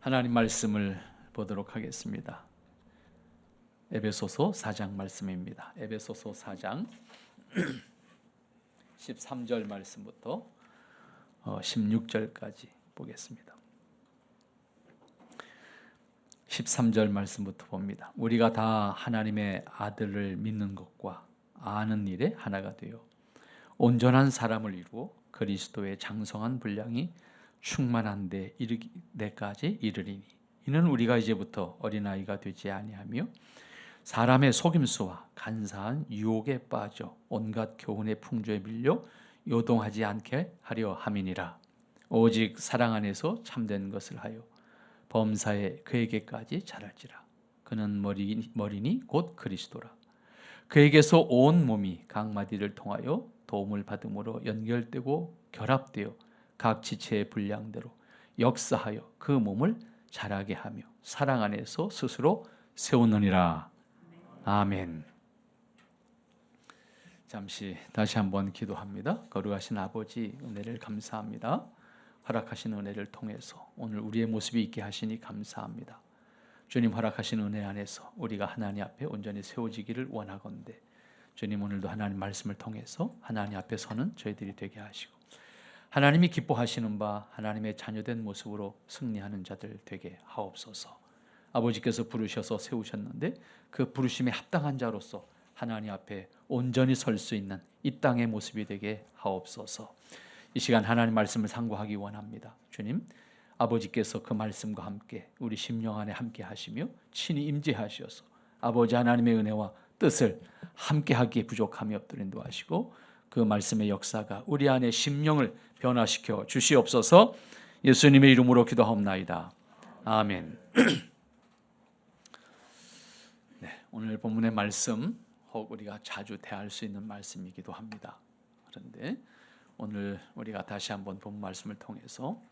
하나님 말씀을 보도록 하겠습니다. 에베소서 4장 말씀입니다. 에베소서 4장 13절 말씀부터 16절까지 보겠습니다. 13절 말씀부터 봅니다. 우리가 다 하나님의 아들을 믿는 것과 아는 일에 하나가 되어 온전한 사람을 이루어 그리스도의 장성한 분량이 충만한 데까지 이르리니 이는 우리가 이제부터 어린아이가 되지 아니하며 사람의 속임수와 간사한 유혹에 빠져 온갖 교훈의 풍조에 밀려 요동하지 않게 하려 함이니라. 오직 사랑 안에서 참된 것을 하여 범사에 그에게까지 자랄지라. 그는 머리니 곧 그리스도라. 그에게서 온 몸이 각 마디를 통하여 도움을 받음으로 연결되고 결합되어 각 지체의 분량대로 역사하여 그 몸을 자라게 하며 사랑 안에서 스스로 세우느니라. 아멘. 잠시 다시 한번 기도합니다. 거룩하신 아버지, 은혜를 감사합니다. 허락하신 은혜를 통해서 오늘 우리의 모습이 있게 하시니 감사합니다. 주님, 허락하신 은혜 안에서 우리가 하나님 앞에 온전히 세워지기를 원하건대 주님, 오늘도 하나님 말씀을 통해서 하나님 앞에 서는 저희들이 되게 하시고 하나님이 기뻐하시는 바 하나님의 자녀된 모습으로 승리하는 자들 되게 하옵소서. 아버지께서 부르셔서 세우셨는데 그 부르심에 합당한 자로서 하나님 앞에 온전히 설 수 있는 이 땅의 모습이 되게 하옵소서. 이 시간 하나님 말씀을 상고하기 원합니다. 주님, 아버지께서 그 말씀과 함께 우리 심령 안에 함께 하시며 친히 임재하셔서 아버지 하나님의 은혜와 뜻을 함께 하기에 부족함이 없도록 인도하시고 그 말씀의 역사가 우리 안에 심령을 변화시켜 주시옵소서. 예수님의 이름으로 기도하옵나이다. 아멘. 네, 오늘 본문의 말씀 혹 우리가 자주 대할 수 있는 말씀이기도 합니다. 그런데 오늘 우리가 다시 한번 본 말씀을 통해서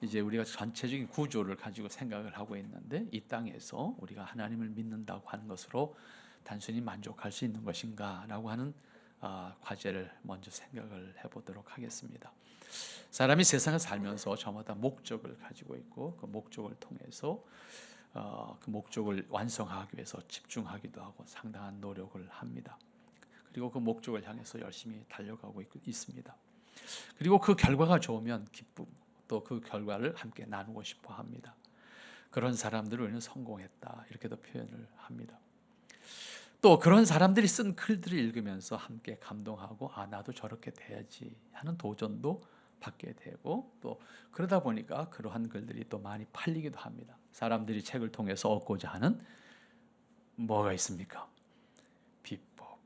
이제 우리가 전체적인 구조를 가지고 생각을 하고 있는데 이 땅에서 우리가 하나님을 믿는다고 하는 것으로 단순히 만족할 수 있는 것인가 라고 하는 과제를 먼저 생각을 해보도록 하겠습니다. 사람이 세상을 살면서 저마다 목적을 가지고 있고 그 목적을 통해서 그 목적을 완성하기 위해서 집중하기도 하고 상당한 노력을 합니다. 그리고 그 목적을 향해서 열심히 달려가고 있습니다. 그리고 그 결과가 좋으면 기쁨, 또 그 결과를 함께 나누고 싶어 합니다. 그런 사람들을 우리는 성공했다 이렇게도 표현을 합니다. 또 그런 사람들이 쓴 글들을 읽으면서 함께 감동하고 나도 저렇게 돼야지 하는 도전도 받게 되고 또 그러다 보니까 그러한 글들이 또 많이 팔리기도 합니다. 사람들이 책을 통해서 얻고자 하는 뭐가 있습니까? 비법.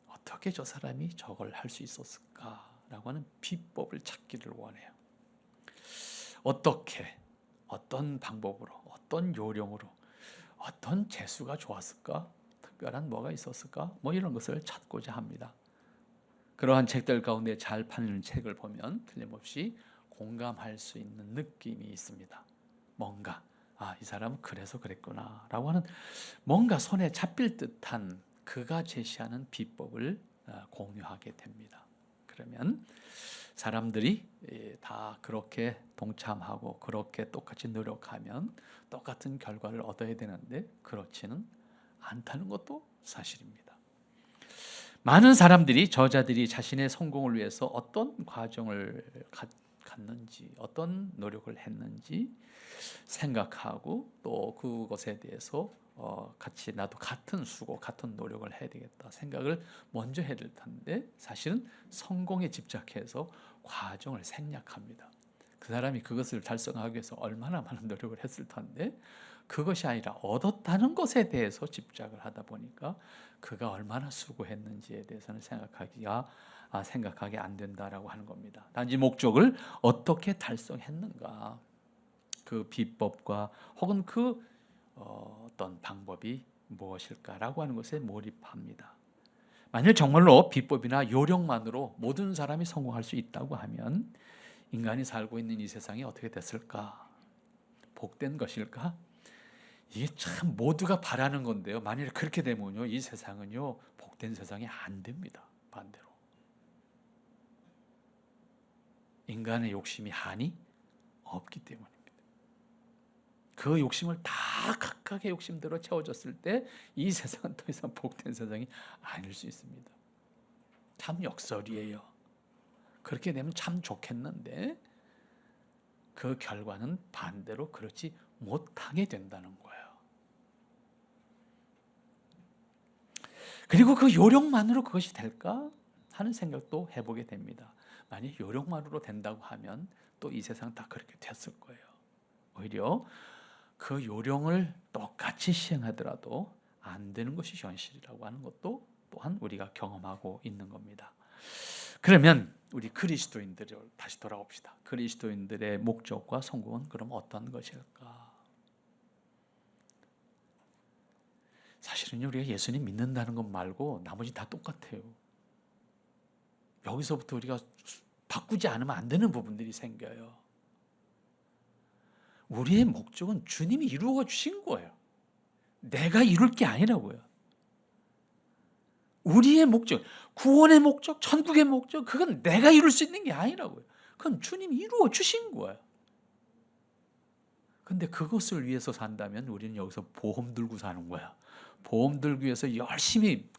어떻게 저 사람이 저걸 할 수 있었을까라고 하는 비법을 찾기를 원해요. 어떻게, 어떤 방법으로, 어떤 요령으로, 어떤 재수가 좋았을까? 특별한 뭐가 있었을까? 뭐 이런 것을 찾고자 합니다. 그러한 책들 가운데 잘 팔리는 책을 보면 틀림없이 공감할 수 있는 느낌이 있습니다. 뭔가 이 사람은 그래서 그랬구나 라고 하는 뭔가 손에 잡힐 듯한 그가 제시하는 비법을 공유하게 됩니다. 그러면 사람들이 다 그렇게 동참하고 그렇게 똑같이 노력하면 똑같은 결과를 얻어야 되는데 그렇지는 않다는 것도 사실입니다. 많은 사람들이 저자들이 자신의 성공을 위해서 어떤 과정을 갔는지 어떤 노력을 했는지 생각하고 또 그것에 대해서 같이 나도 같은 수고 같은 노력을 해야 되겠다 생각을 먼저 해야 될 텐데 사실은 성공에 집착해서 과정을 생략합니다. 그 사람이 그것을 달성하기 위해서 얼마나 많은 노력을 했을 텐데 그것이 아니라 얻었다는 것에 대해서 집착을 하다 보니까 그가 얼마나 수고했는지에 대해서는 생각하게 안 된다라고 하는 겁니다. 단지 목적을 어떻게 달성했는가 그 비법과 혹은 그 어떤 방법이 무엇일까라고 하는 것에 몰입합니다. 만일 정말로 비법이나 요령만으로 모든 사람이 성공할 수 있다고 하면 인간이 살고 있는 이 세상이 어떻게 됐을까? 복된 것일까? 이게 참 모두가 바라는 건데요. 만일 그렇게 되면요, 이 세상은요 복된 세상이 안 됩니다. 반대로 인간의 욕심이 한이 없기 때문입니다. 그 욕심을 다 각각의 욕심대로 채워졌을 때 이 세상은 더 이상 복된 세상이 아닐 수 있습니다. 참 역설이에요. 그렇게 되면 참 좋겠는데 그 결과는 반대로 그렇지 못하게 된다는 거예요. 그리고 그 요령만으로 그것이 될까 하는 생각도 해보게 됩니다. 만약 요령만으로 된다고 하면 또 이 세상 다 그렇게 됐을 거예요. 오히려 그 요령을 똑같이 시행하더라도 안 되는 것이 현실이라고 하는 것도 또한 우리가 경험하고 있는 겁니다. 그러면 우리 그리스도인들 다시 돌아옵시다. 그리스도인들의 목적과 성공은 그럼 어떤 것일까? 사실은 우리가 예수님 믿는다는 것 말고 나머지 다 똑같아요. 여기서부터 우리가 바꾸지 않으면 안 되는 부분들이 생겨요. 우리의 목적은 주님이 이루어 주신 거예요. 내가 이룰 게 아니라고요. 우리의 목적, 구원의 목적, 천국의 목적, 그건 내가 이룰 수 있는 게 아니라고요. 그건 주님이 이루어 주신 거예요. 근데 그것을 위해서 산다면 우리는 여기서 보험 들고 사는 거야. 보험 들기 위해서 열심히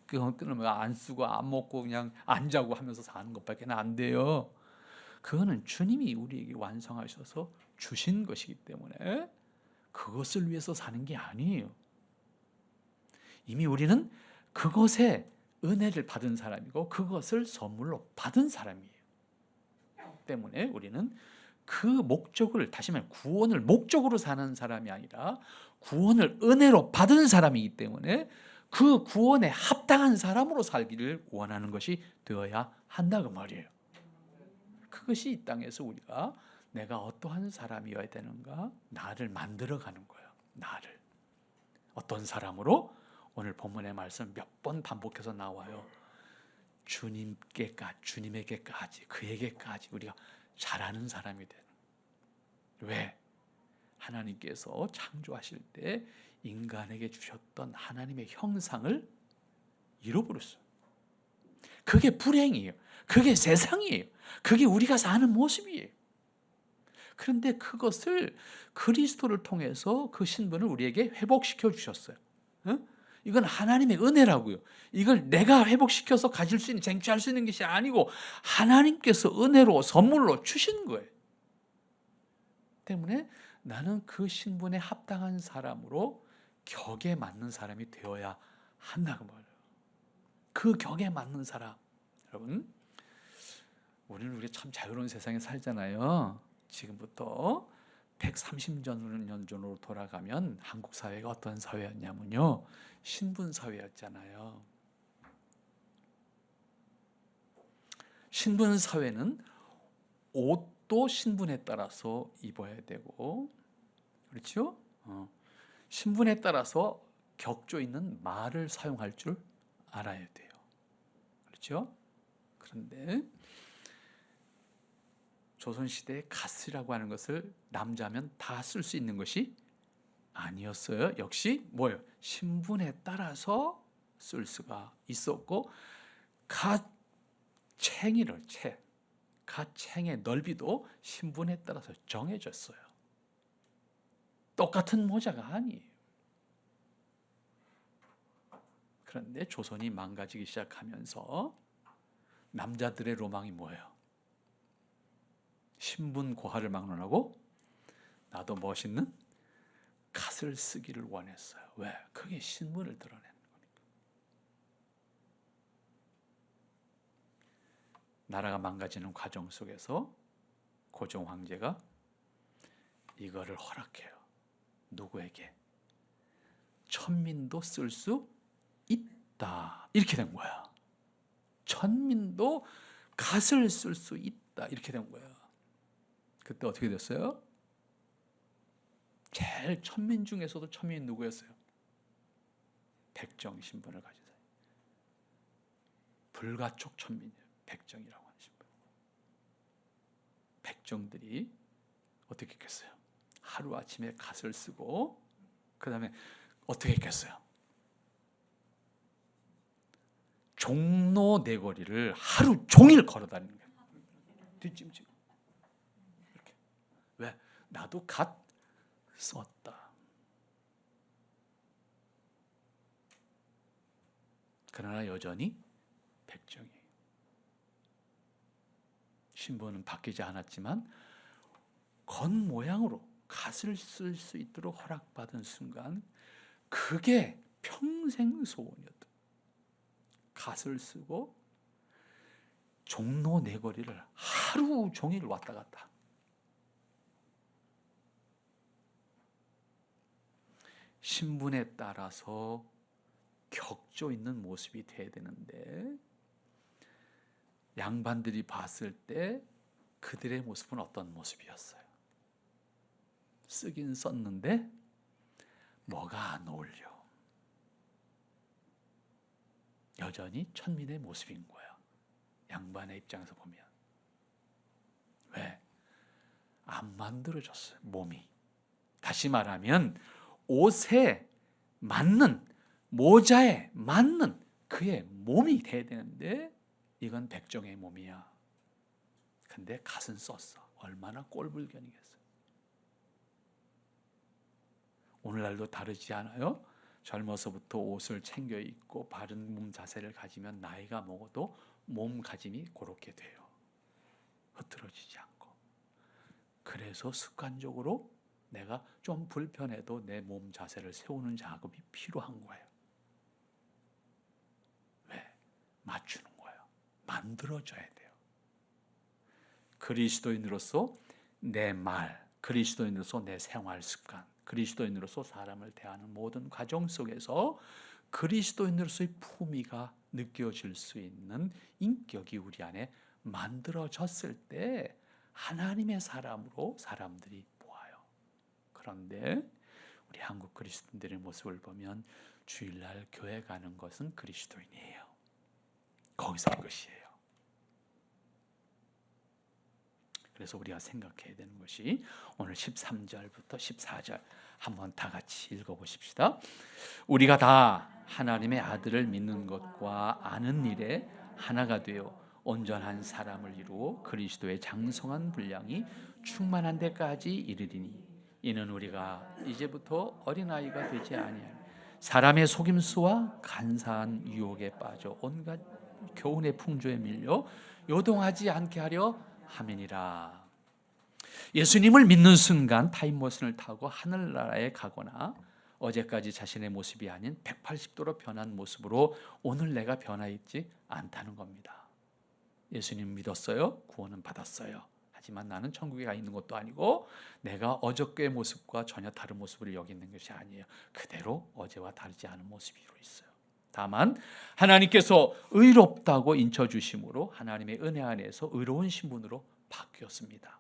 안 쓰고 안 먹고 그냥 안 자고 하면서 사는 것밖에 안 돼요. 그거는 주님이 우리에게 완성하셔서 주신 것이기 때문에 그것을 위해서 사는 게 아니에요. 이미 우리는 그것에 은혜를 받은 사람이고 그것을 선물로 받은 사람이에요. 때문에 우리는 그 목적을, 다시 말해 구원을 목적으로 사는 사람이 아니라 구원을 은혜로 받은 사람이기 때문에 그 구원에 합당한 사람으로 살기를 원하는 것이 되어야 한다고 말이에요. 그것이 이 땅에서 우리가 내가 어떠한 사람이어야 되는가, 나를 만들어가는 거예요. 나를 어떤 사람으로? 오늘 본문의 말씀 몇 번 반복해서 나와요. 주님에게까지, 그에게까지 우리가 잘하는 사람이 되는. 왜? 하나님께서 창조하실 때 인간에게 주셨던 하나님의 형상을 잃어버렸어요. 그게 불행이에요. 그게 세상이에요. 그게 우리가 사는 모습이에요. 그런데 그것을 그리스도를 통해서 그 신분을 우리에게 회복시켜 주셨어요. 이건 하나님의 은혜라고요. 이걸 내가 회복시켜서 가질 수 있는, 쟁취할 수 있는 것이 아니고 하나님께서 은혜로 선물로 주신 거예요. 때문에 나는 그 신분에 합당한 사람으로 격에 맞는 사람이 되어야 한다고 말해요. 그 격에 맞는 사람. 여러분, 우리가 참 자유로운 세상에 살잖아요. 지금부터 130년 전으로 돌아가면 한국 사회가 어떤 사회였냐면요, 신분 사회였잖아요. 신분 사회는 옷도 신분에 따라서 입어야 되고, 그렇죠? 신분에 따라서 격조 있는 말을 사용할 줄 알아야 돼요. 그렇죠? 그런데 조선시대의 갓이라고 하는 것을 남자면 다 쓸 수 있는 것이 아니었어요. 역시 뭐예요? 신분에 따라서 쓸 수가 있었고, 갓챙의 넓이도 신분에 따라서 정해졌어요. 똑같은 모자가 아니에요. 그런데 조선이 망가지기 시작하면서 남자들의 로망이 뭐예요? 신분 고하를 막론하고 나도 멋있는 갓을 쓰기를 원했어요. 왜? 그게 신분을 드러내는 거니까. 나라가 망가지는 과정 속에서 고종 황제가 이거를 허락해요. 누구에게? 천민도 쓸 수 있다. 이렇게 된 거야. 천민도 갓을 쓸 수 있다. 이렇게 된 거야. 그때 어떻게 됐어요? 제일 천민 중에서도 천민이 누구였어요? 백정 신분을 가진 사람. 불가촉 천민이에요. 백정이라고 하는 신분. 백정들이 어떻게 했겠어요? 하루아침에 갓을 쓰고 그 다음에 어떻게 했겠어요? 종로 내거리를 하루 종일 걸어다니는 거예요. 뒷짐지고. 이렇게. 왜? 나도 갓 썼다. 그러나 여전히 백정이에요. 신분은 바뀌지 않았지만 겉모양으로 갓을 쓸 수 있도록 허락받은 순간 그게 평생 소원이었다. 갓을 쓰고 종로 네거리를 하루 종일 왔다 갔다. 신분에 따라서 격조 있는 모습이 돼야 되는데 양반들이 봤을 때 그들의 모습은 어떤 모습이었어요? 쓰긴 썼는데 뭐가 안 어울려. 여전히 천민의 모습인 거야. 양반의 입장에서 보면. 왜? 안 만들어졌어요. 몸이. 다시 말하면 옷에 맞는, 모자에 맞는 그의 몸이 돼야 되는데 이건 백정의 몸이야. 근데 갓은 썼어. 얼마나 꼴불견이겠어요. 오늘날도 다르지 않아요? 젊어서부터 옷을 챙겨 입고 바른 몸 자세를 가지면 나이가 먹어도 몸가짐이 그렇게 돼요. 흐트러지지 않고. 그래서 습관적으로 내가 좀 불편해도 내 몸 자세를 세우는 작업이 필요한 거예요. 왜? 맞추는 거예요. 만들어져야 돼요. 그리스도인으로서 내 말, 그리스도인으로서 내 생활 습관, 그리스도인으로서 사람을 대하는 모든 과정 속에서 그리스도인으로서의 품위가 느껴질 수 있는 인격이 우리 안에 만들어졌을 때 하나님의 사람으로 사람들이 보아요. 그런데 우리 한국 그리스도인들의 모습을 보면 주일날 교회 가는 것은 그리스도인이에요. 거기서 끝이에요. 그래서 우리가 생각해야 되는 것이 오늘 13절부터 14절 한번 다 같이 읽어보십시다. 우리가 다 하나님의 아들을 믿는 것과 아는 일에 하나가 되어 온전한 사람을 이루어 그리스도의 장성한 분량이 충만한 데까지 이르리니 이는 우리가 이제부터 어린아이가 되지 아니하니 사람의 속임수와 간사한 유혹에 빠져 온갖 교훈의 풍조에 밀려 요동하지 않게 하려 함이니라. 예수님을 믿는 순간 타임머신을 타고 하늘나라에 가거나 어제까지 자신의 모습이 아닌 180도로 변한 모습으로 오늘 내가 변화 있지 않다는 겁니다. 예수님 믿었어요. 구원은 받았어요. 하지만 나는 천국에 가 있는 것도 아니고 내가 어저께의 모습과 전혀 다른 모습을 여기 있는 것이 아니에요. 그대로 어제와 다르지 않은 모습으로 있어요. 다만 하나님께서 의롭다고 인쳐주심으로 하나님의 은혜 안에서 의로운 신분으로 바뀌었습니다.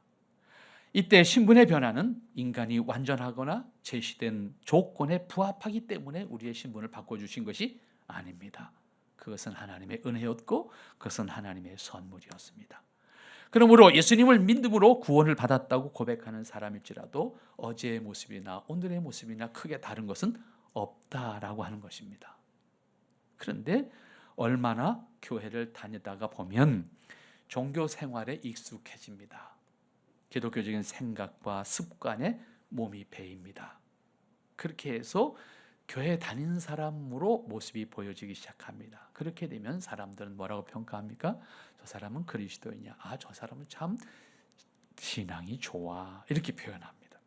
이때 신분의 변화는 인간이 완전하거나 제시된 조건에 부합하기 때문에 우리의 신분을 바꿔주신 것이 아닙니다. 그것은 하나님의 은혜였고 그것은 하나님의 선물이었습니다. 그러므로 예수님을 믿음으로 구원을 받았다고 고백하는 사람일지라도 어제의 모습이나 오늘의 모습이나 크게 다른 것은 없다라고 하는 것입니다. 그런데 얼마나 교회를 다니다가 보면 종교 생활에 익숙해집니다. 기독교적인 생각과 습관에 몸이 배입니다. 그렇게 해서 교회 다니는 사람으로 모습이 보여지기 시작합니다. 그렇게 되면 사람들은 뭐라고 평가합니까? 저 사람은 그리스도이냐? 아, 저 사람은 참 신앙이 좋아. 이렇게 표현합니다.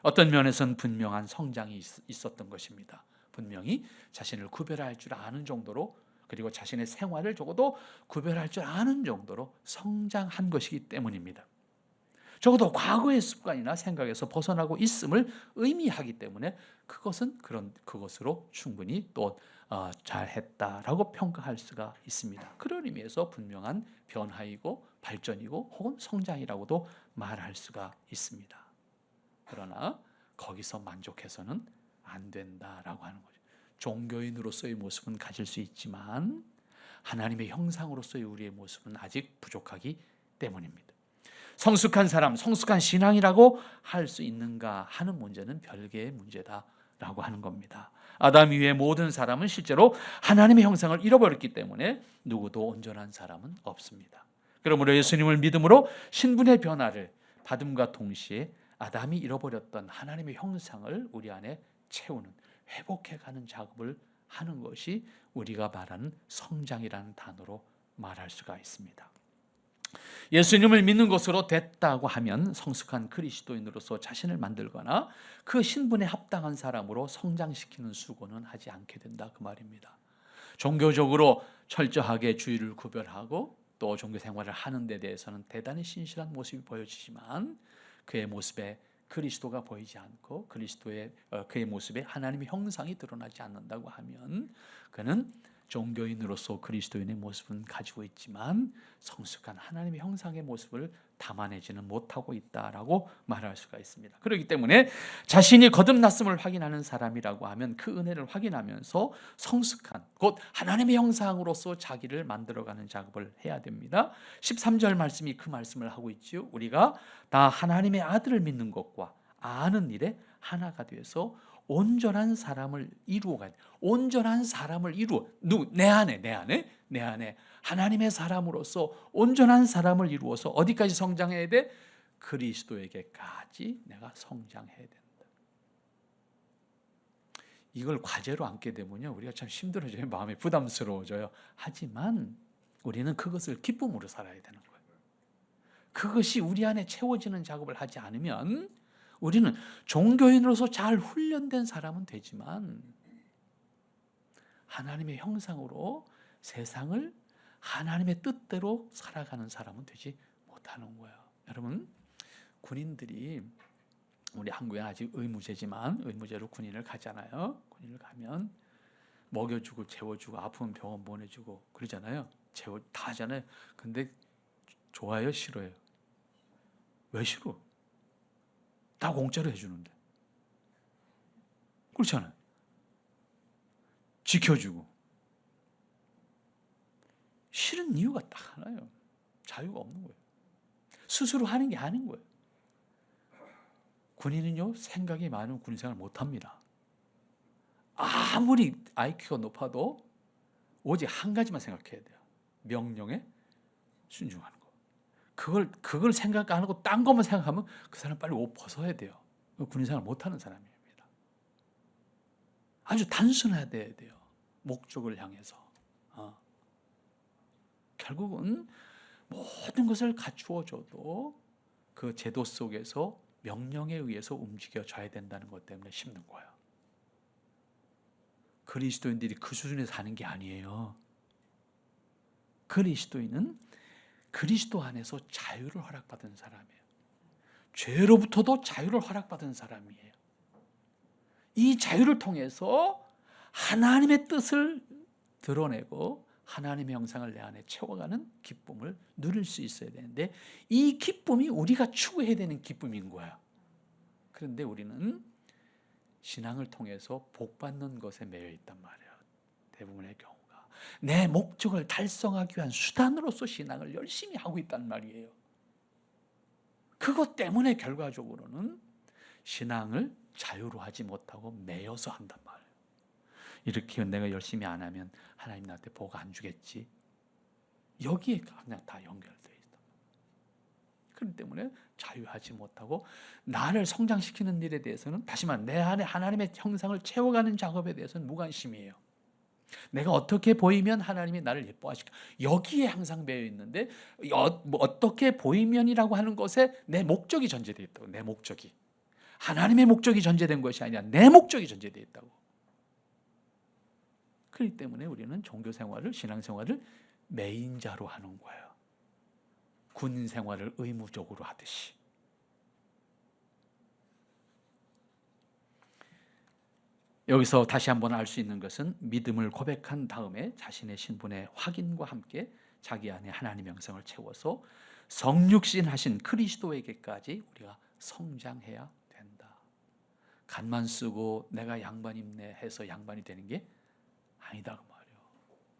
어떤 면에서는 분명한 성장이 있었던 것입니다. 분명히 자신을 구별할 줄 아는 정도로, 그리고 자신의 생활을 적어도 구별할 줄 아는 정도로 성장한 것이기 때문입니다. 적어도 과거의 습관이나 생각에서 벗어나고 있음을 의미하기 때문에 그것으로 충분히 또 잘했다라고 평가할 수가 있습니다. 그런 의미에서 분명한 변화이고 발전이고 혹은 성장이라고도 말할 수가 있습니다. 그러나 거기서 만족해서는 안 된다라고 하는 거죠. 종교인으로서의 모습은 가질 수 있지만 하나님의 형상으로서의 우리의 모습은 아직 부족하기 때문입니다. 성숙한 사람, 성숙한 신앙이라고 할 수 있는가 하는 문제는 별개의 문제다라고 하는 겁니다. 아담 이후의 모든 사람은 실제로 하나님의 형상을 잃어버렸기 때문에 누구도 온전한 사람은 없습니다. 그러므로 예수님을 믿음으로 신분의 변화를 받음과 동시에 아담이 잃어버렸던 하나님의 형상을 우리 안에 채우는, 회복해가는 작업을 하는 것이 우리가 말하는 성장이라는 단어로 말할 수가 있습니다. 예수님을 믿는 것으로 됐다고 하면 성숙한 그리스도인으로서 자신을 만들거나 그 신분에 합당한 사람으로 성장시키는 수고는 하지 않게 된다, 그 말입니다. 종교적으로 철저하게 주의를 구별하고 또 종교 생활을 하는 데 대해서는 대단히 신실한 모습이 보여지지만 그의 모습에 그리스도가 보이지 않고 그의 모습에 하나님의 형상이 드러나지 않는다고 하면 그는 종교인으로서 그리스도인의 모습은 가지고 있지만 성숙한 하나님의 형상의 모습을 담아내지는 못하고 있다라고 말할 수가 있습니다. 그렇기 때문에 자신이 거듭났음을 확인하는 사람이라고 하면 그 은혜를 확인하면서 성숙한 곧 하나님의 형상으로서 자기를 만들어가는 작업을 해야 됩니다. 13절 말씀이 그 말씀을 하고 있지요. 우리가 다 하나님의 아들을 믿는 것과 아는 일에 하나가 되어서 온전한 사람을 이루어가야 돼. 온전한 사람을 내 안에 하나님의 사람으로서 온전한 사람을 이루어서 어디까지 성장해야 돼? 그리스도에게까지 내가 성장해야 된다. 이걸 과제로 안게 되면요, 우리가 참 힘들어져요. 마음이 부담스러워져요. 하지만 우리는 그것을 기쁨으로 살아야 되는 거예요. 그것이 우리 안에 채워지는 작업을 하지 않으면 우리는 종교인으로서 잘 훈련된 사람은 되지만 하나님의 형상으로 세상을 하나님의 뜻대로 살아가는 사람은 되지 못하는 거예요. 여러분, 군인들이 우리 한국에 아직 의무제지만 의무제로 군인을 가잖아요. 군인을 가면 먹여주고 재워주고 아프면 병원 보내주고 그러잖아요. 다 하잖아요. 근데 좋아요, 싫어요? 왜 싫어? 다 공짜로 해주는데. 그렇잖아요. 지켜주고. 싫은 이유가 딱 하나예요. 자유가 없는 거예요. 스스로 하는 게 아닌 거예요. 군인은요, 생각이 많으면 군인생활을 못합니다. 아무리 IQ가 높아도 오직 한 가지만 생각해야 돼요. 명령에 순종하는 거. 그걸 생각 안 하고 딴 것만 생각하면 그 사람 빨리 옷 벗어야 돼요. 군인생활 못하는 사람입니다. 아주 단순해야 돼요. 목적을 향해서. 결국은 모든 것을 갖추어줘도 그 제도 속에서 명령에 의해서 움직여져야 된다는 것 때문에 힘든 거예요. 그리스도인들이 그 수준에서 사는 게 아니에요. 그리스도인은 그리스도 안에서 자유를 허락받은 사람이에요. 죄로부터도 자유를 허락받은 사람이에요. 이 자유를 통해서 하나님의 뜻을 드러내고 하나님의 형상을 내 안에 채워가는 기쁨을 누릴 수 있어야 되는데 이 기쁨이 우리가 추구해야 되는 기쁨인 거야. 그런데 우리는 신앙을 통해서 복받는 것에 매여 있단 말이에요. 대부분의 경우가 내 목적을 달성하기 위한 수단으로서 신앙을 열심히 하고 있단 말이에요. 그것 때문에 결과적으로는 신앙을 자유로 하지 못하고 매여서 한단 말이에요. 이렇게 내가 열심히 안 하면 하나님 나한테 복 안 주겠지. 여기에 그냥 다 연결되어 있다. 그렇기 때문에 자유하지 못하고 나를 성장시키는 일에 대해서는 다시 말해 내 안에 하나님의 형상을 채워가는 작업에 대해서는 무관심이에요. 내가 어떻게 보이면 하나님이 나를 예뻐하실까? 여기에 항상 매여 있는데 어떻게 보이면이라고 하는 것에 내 목적이 전제되어 있다고. 내 목적이 하나님의 목적이 전제된 것이 아니라 내 목적이 전제되어 있다고. 그렇기 때문에 우리는 종교생활을 신앙생활을 메인자로 하는 거예요. 군생활을 의무적으로 하듯이. 여기서 다시 한번 알 수 있는 것은 믿음을 고백한 다음에 자신의 신분의 확인과 함께 자기 안에 하나님의 형상을 채워서 성육신하신 그리스도에게까지 우리가 성장해야 된다. 갓만 쓰고 내가 양반 입네 해서 양반이 되는 게 아니다 그 말이에요.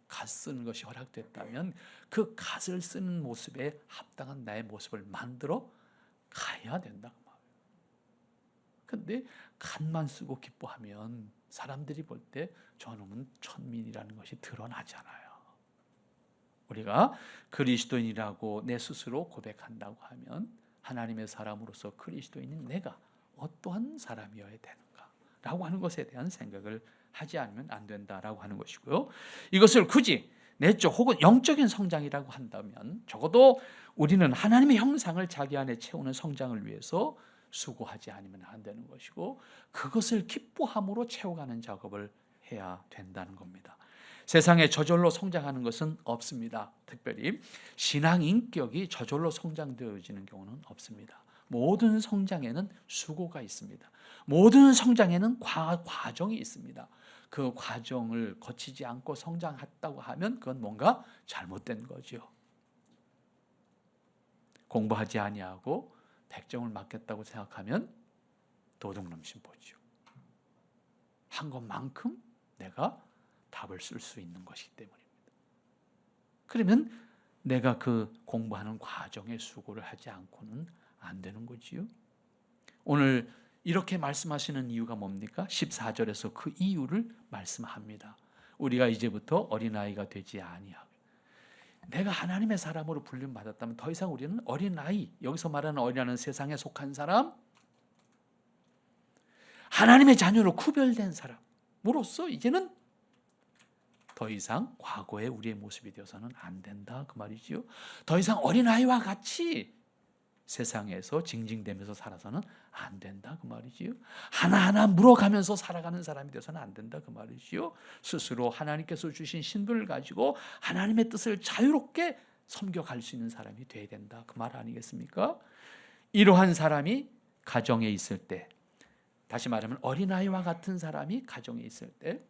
갓 쓰는 것이 허락됐다면 그 갓을 쓰는 모습에 합당한 나의 모습을 만들어 가야 된다 그 말이에요. 근데 갓만 쓰고 기뻐하면 사람들이 볼 때 저놈은 천민이라는 것이 드러나잖아요. 우리가 그리스도인이라고 내 스스로 고백한다고 하면 하나님의 사람으로서 그리스도인인 내가 어떠한 사람이어야 되는가 라고 하는 것에 대한 생각을 하지 않으면 안 된다라고 하는 것이고요. 이것을 굳이 내적 혹은 영적인 성장이라고 한다면 적어도 우리는 하나님의 형상을 자기 안에 채우는 성장을 위해서 수고하지 않으면 안 되는 것이고, 그것을 기뻐함으로 채워가는 작업을 해야 된다는 겁니다. 세상에 저절로 성장하는 것은 없습니다. 특별히 신앙 인격이 저절로 성장되어지는 경우는 없습니다. 모든 성장에는 수고가 있습니다. 모든 성장에는 과정이 있습니다. 그 과정을 거치지 않고 성장했다고 하면 그건 뭔가 잘못된 거죠. 공부하지 아니하고 100점을 맞겠다고 생각하면 도둑놈 심보죠. 한 것만큼 내가 답을 쓸 수 있는 것이기 때문입니다. 그러면 내가 그 공부하는 과정에 수고를 하지 않고는 안 되는 거지요. 오늘 이렇게 말씀하시는 이유가 뭡니까? 14절에서 그 이유를 말씀합니다. 우리가 이제부터 어린아이가 되지 아니하고, 내가 하나님의 사람으로 불림받았다면 더 이상 우리는 어린아이, 여기서 말하는 어린아이는 세상에 속한 사람, 하나님의 자녀로 구별된 사람으로서 이제는 더 이상 과거의 우리의 모습이 되어서는 안 된다 그 말이지요. 더 이상 어린아이와 같이 세상에서 징징대면서 살아서는 안 된다 그 말이지요. 하나하나 물어가면서 살아가는 사람이 되어서는 안 된다 그 말이지요. 스스로 하나님께서 주신 신분을 가지고 하나님의 뜻을 자유롭게 섬겨갈 수 있는 사람이 되어야 된다 그 말 아니겠습니까? 이러한 사람이 가정에 있을 때, 다시 말하면 어린아이와 같은 사람이 가정에 있을 때,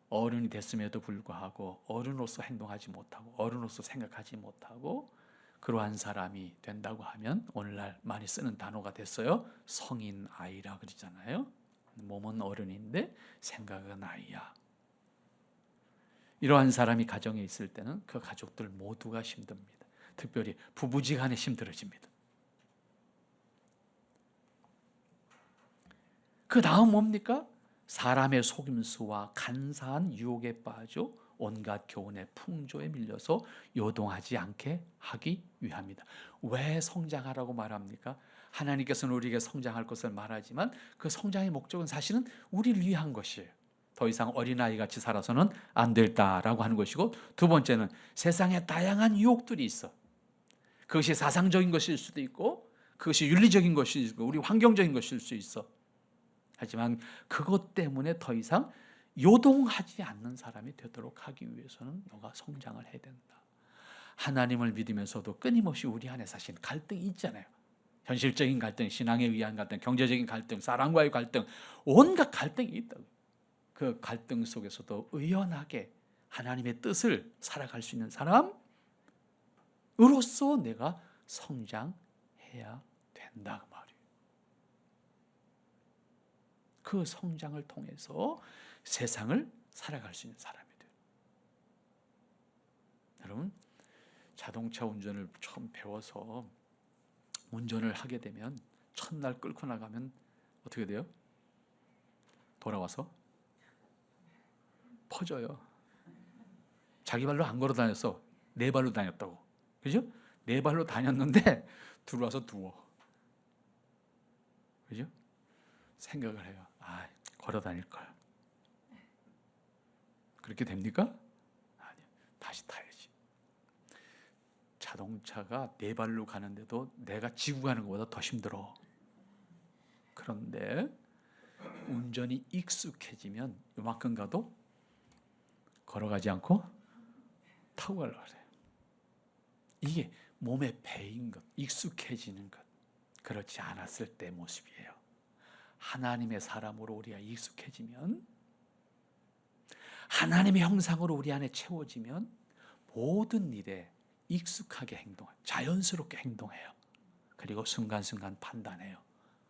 어른이 됐음에도 불구하고 어른으로서 행동하지 못하고 어른으로서 생각하지 못하고 그러한 사람이 된다고 하면 오늘날 많이 쓰는 단어가 됐어요. 성인 아이라 그러잖아요. 몸은 어른인데 생각은 아이야. 이러한 사람이 가정에 있을 때는 그 가족들 모두가 힘듭니다. 특별히 부부지간에 힘들어집니다. 그 다음 뭡니까? 사람의 속임수와 간사한 유혹에 빠져 온갖 교훈의 풍조에 밀려서 요동하지 않게 하기 위함이다. 왜 성장하라고 말합니까? 하나님께서는 우리에게 성장할 것을 말하지만 그 성장의 목적은 사실은 우리를 위한 것이에요. 더 이상 어린아이 같이 살아서는 안 된다라고 하는 것이고, 두 번째는 세상에 다양한 유혹들이 있어. 그것이 사상적인 것일 수도 있고 그것이 윤리적인 것일 수도 있고 우리 환경적인 것일 수 있어. 하지만 그것 때문에 더 이상 요동하지 않는 사람이 되도록 하기 위해서는 너가 성장을 해야 된다. 하나님을 믿으면서도 끊임없이 우리 안에 사실 갈등이 있잖아요. 현실적인 갈등, 신앙에 의한 갈등, 경제적인 갈등, 사랑과의 갈등, 온갖 갈등이 있다고. 그 갈등 속에서도 의연하게 하나님의 뜻을 살아갈 수 있는 사람으로서 내가 성장해야 된다 그 말이에요. 그 성장을 통해서 세상을 살아갈 수 있는 사람이 돼요. 여러분, 자동차 운전을 처음 배워서 운전을 하게 되면 첫날 끌고 나가면 어떻게 돼요? 돌아와서 퍼져요. 자기 발로 안 걸어 다녔어. 네 발로 다녔다고. 그죠? 네 발로 다녔는데 들어와서 누워. 그죠? 생각을 해요. 아, 걸어 다닐 걸. 그렇게 됩니까? 아니요. 다시 타야지. 자동차가 네 발로 가는데도 내가 지고 가는 것보다 더 힘들어. 그런데 운전이 익숙해지면 요만큼 가도 걸어가지 않고 타고 가려고 그래요. 이게 몸에 배인 것, 익숙해지는 것. 그렇지 않았을 때 모습이에요. 하나님의 사람으로 우리가 익숙해지면, 하나님의 형상으로 우리 안에 채워지면 모든 일에 익숙하게 행동해요. 자연스럽게 행동해요. 그리고 순간순간 판단해요.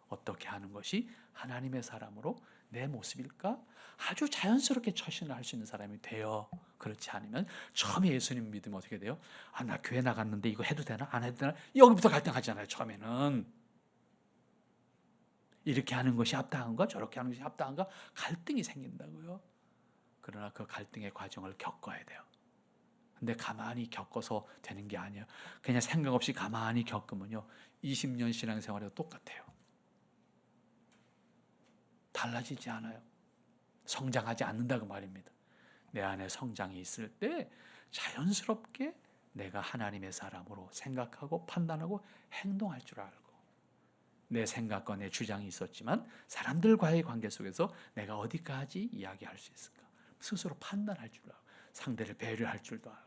어떻게 하는 것이 하나님의 사람으로 내 모습일까? 아주 자연스럽게 처신을 할 수 있는 사람이 돼요. 그렇지 않으면 처음에 예수님 믿으면 어떻게 돼요? 아, 나 교회 나갔는데 이거 해도 되나? 안 해도 되나? 여기부터 갈등하잖아요. 처음에는. 이렇게 하는 것이 합당한가? 저렇게 하는 것이 합당한가? 갈등이 생긴다고요. 그러나 그 갈등의 과정을 겪어야 돼요. 근데 가만히 겪어서 되는 게 아니에요. 그냥 생각 없이 가만히 겪으면요, 20년 신앙생활에도 똑같아요. 달라지지 않아요. 성장하지 않는다 그 말입니다. 내 안에 성장이 있을 때 자연스럽게 내가 하나님의 사람으로 생각하고 판단하고 행동할 줄 알고, 내 생각과 내 주장이 있었지만 사람들과의 관계 속에서 내가 어디까지 이야기할 수 있을까 스스로 판단할 줄 알고, 상대를 배려할 줄도 알고,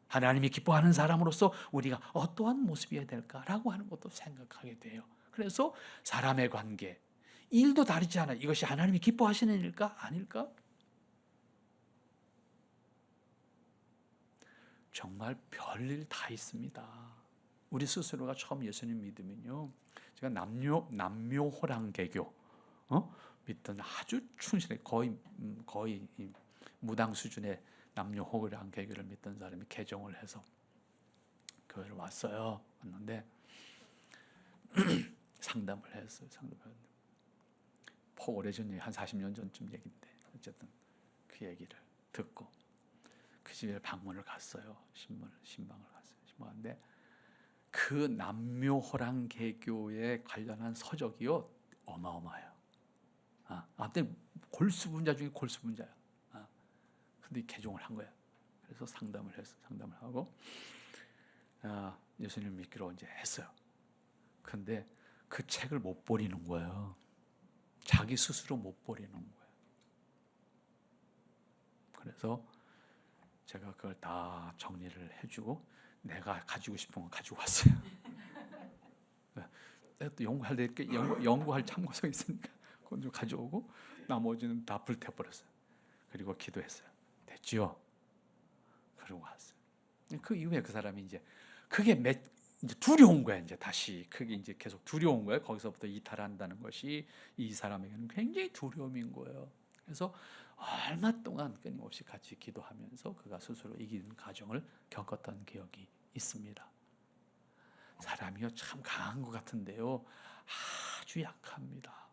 하나님이 기뻐하는 사람으로서 우리가 어떠한 모습이어야 될까라고 하는 것도 생각하게 돼요. 그래서 사람의 관계, 일도 다르지 않아. 이것이 하나님이 기뻐하시는 일일까? 아닐까? 정말 별일 다 있습니다. 우리 스스로가 처음 예수님 믿으면요, 제가 남묘호랑개교 믿던 아주 충실해, 거의 무당 수준의 남묘호랑개교를 믿던 사람이 개종을 해서 교회를 왔어요. 왔는데 상담을 했어요. 오래전 얘기, 한 40년 전쯤 얘기인데 어쨌든 그 얘기를 듣고 그 집에 방문을 갔어요. 신방을 갔어요. 신방인데 그 남묘호랑개교에 관련한 서적이요 어마어마해요. 아무튼 골수분자 중에 골수분자야. 근데 개종을 한 거야. 그래서 상담을 했어. 상담을 하고 예수님 믿기로 이제 했어요. 근데 그 책을 못 버리는 거예요. 자기 스스로 못 버리는 거예요. 그래서 제가 그걸 다 정리를 해주고 내가 가지고 싶은 거 가지고 왔어요. 또 연구할 참고서 있으니까 그건 좀 가져오고 나머지는 다 불태워버렸어요. 그리고 기도했어요. 됐지요? 그러고 왔어요. 그 이후에 그 사람이 이제 그게 이제 두려운 거야. 이제 다시 그게 이제 계속 두려운 거예요. 거기서부터 이탈한다는 것이 이 사람에게는 굉장히 두려움인 거예요. 그래서 얼마 동안 끊임없이 같이 기도하면서 그가 스스로 이기는 과정을 겪었던 기억이 있습니다. 사람이요 참 강한 것 같은데요 아주 약합니다.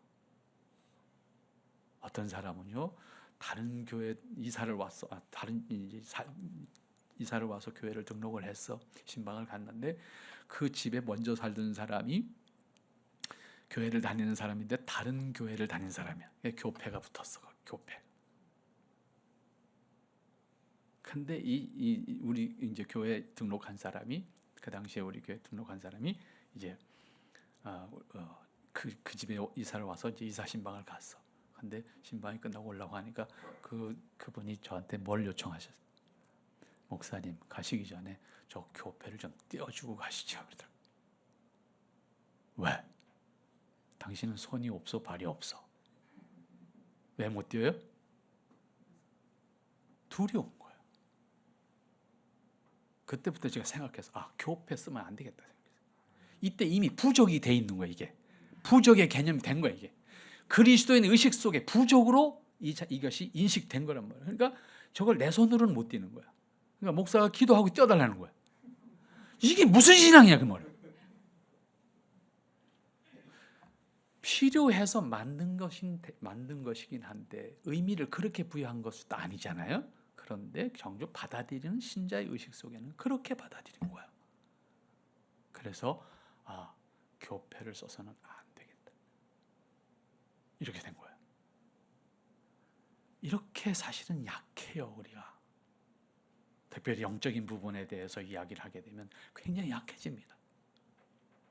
어떤 사람은요 다른 교회 이사를 와서 이사를 와서 교회를 등록을 했어. 신방을 갔는데 그 집에 먼저 살던 사람이 교회를 다니는 사람인데 다른 교회를 다니는 사람이야. 교패가 붙었어. 교패. 근데 우리 이제 교회 등록한 사람이 그 당시에 우리 교회 등록한 사람이 이제 그 집에 이사를 와서 이제 이사 신방을 갔어. 근데 신방이 끝나고 올라고 하니까 그분이 저한테 뭘 요청하셨어요? 목사님 가시기 전에 저 교패를 좀 떼어주고 가시죠. 그러더라고요. 왜? 당신은 손이 없어 발이 없어. 왜 못 떼어요? 두려운 거예요. 그때부터 제가 생각해서 교패 쓰면 안 되겠다 생각했어요. 이때 이미 부족이 돼 있는 거예요. 이게 부족의 개념이 된 거예요. 이게 그리스도인 의식 속에 부족으로 이것이 인식된 거란 말이에요. 그러니까 저걸 내 손으로는 못 띄는 거야. 그러니까 목사가 기도하고 떼어달라는 거야. 이게 무슨 신앙이야 그 말. 필요해서 만든 것이긴 한데 의미를 그렇게 부여한 것도 아니잖아요. 그런데 정작 받아들이는 신자의 의식 속에는 그렇게 받아들인 거야. 그래서 교패를 써서는 안 되겠다. 이렇게 된 거야. 이렇게 사실은 약해요 우리가. 특별히 영적인 부분에 대해서 이야기를 하게 되면 굉장히 약해집니다.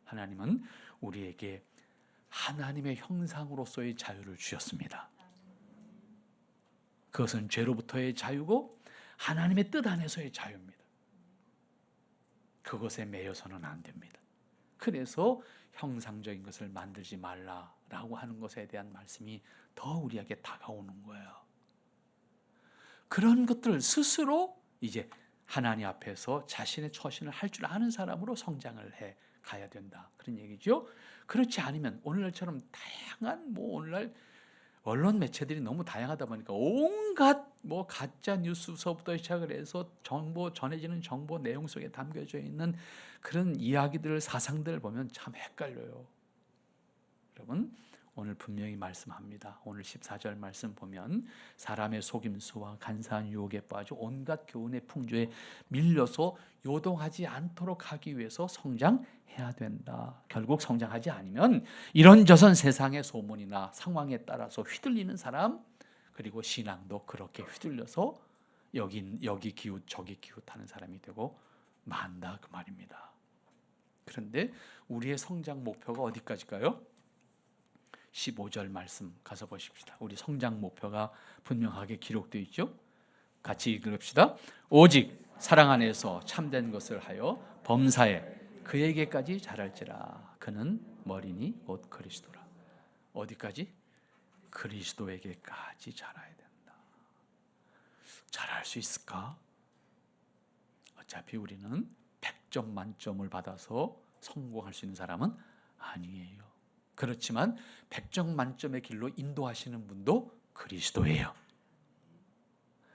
하나님은 우리에게 하나님의 형상으로서의 자유를 주셨습니다. 그것은 죄로부터의 자유고 하나님의 뜻 안에서의 자유입니다. 그것에 매여서는 안 됩니다. 그래서 형상적인 것을 만들지 말라라고 하는 것에 대한 말씀이 더 우리에게 다가오는 거예요. 그런 것들을 스스로 이제 하나님 앞에서 자신의 처신을 할 줄 아는 사람으로 성장을 해 가야 된다. 그런 얘기죠. 그렇지 않으면 오늘날처럼 다양한 오늘날 언론 매체들이 너무 다양하다 보니까 온갖 가짜 뉴스서부터 시작을 해서 전해지는 정보 내용 속에 담겨져 있는 그런 이야기들, 사상들을 보면 참 헷갈려요. 여러분 오늘 분명히 말씀합니다. 오늘 14절 말씀 보면 사람의 속임수와 간사한 유혹에 빠져 온갖 교훈의 풍조에 밀려서 요동하지 않도록 하기 위해서 성장해야 된다. 결국 성장하지 않으면 이런저런 세상의 소문이나 상황에 따라서 휘둘리는 사람, 그리고 신앙도 그렇게 휘둘려서 여기 기웃 저기 기웃하는 사람이 되고 만다 그 말입니다. 그런데 우리의 성장 목표가 어디까지일까요? 15절 말씀 가서 보십시다. 우리 성장 목표가 분명하게 기록되어 있죠. 같이 읽읍시다. 오직 사랑 안에서 참된 것을 하여 범사에 그에게까지 자랄지라. 그는 머리니 곧 그리스도라. 어디까지? 그리스도에게까지 자라야 된다. 자랄 수 있을까? 어차피 우리는 100점 만점을 받아서 성공할 수 있는 사람은 아니에요. 그렇지만 100점 만점의 길로 인도하시는 분도 그리스도예요.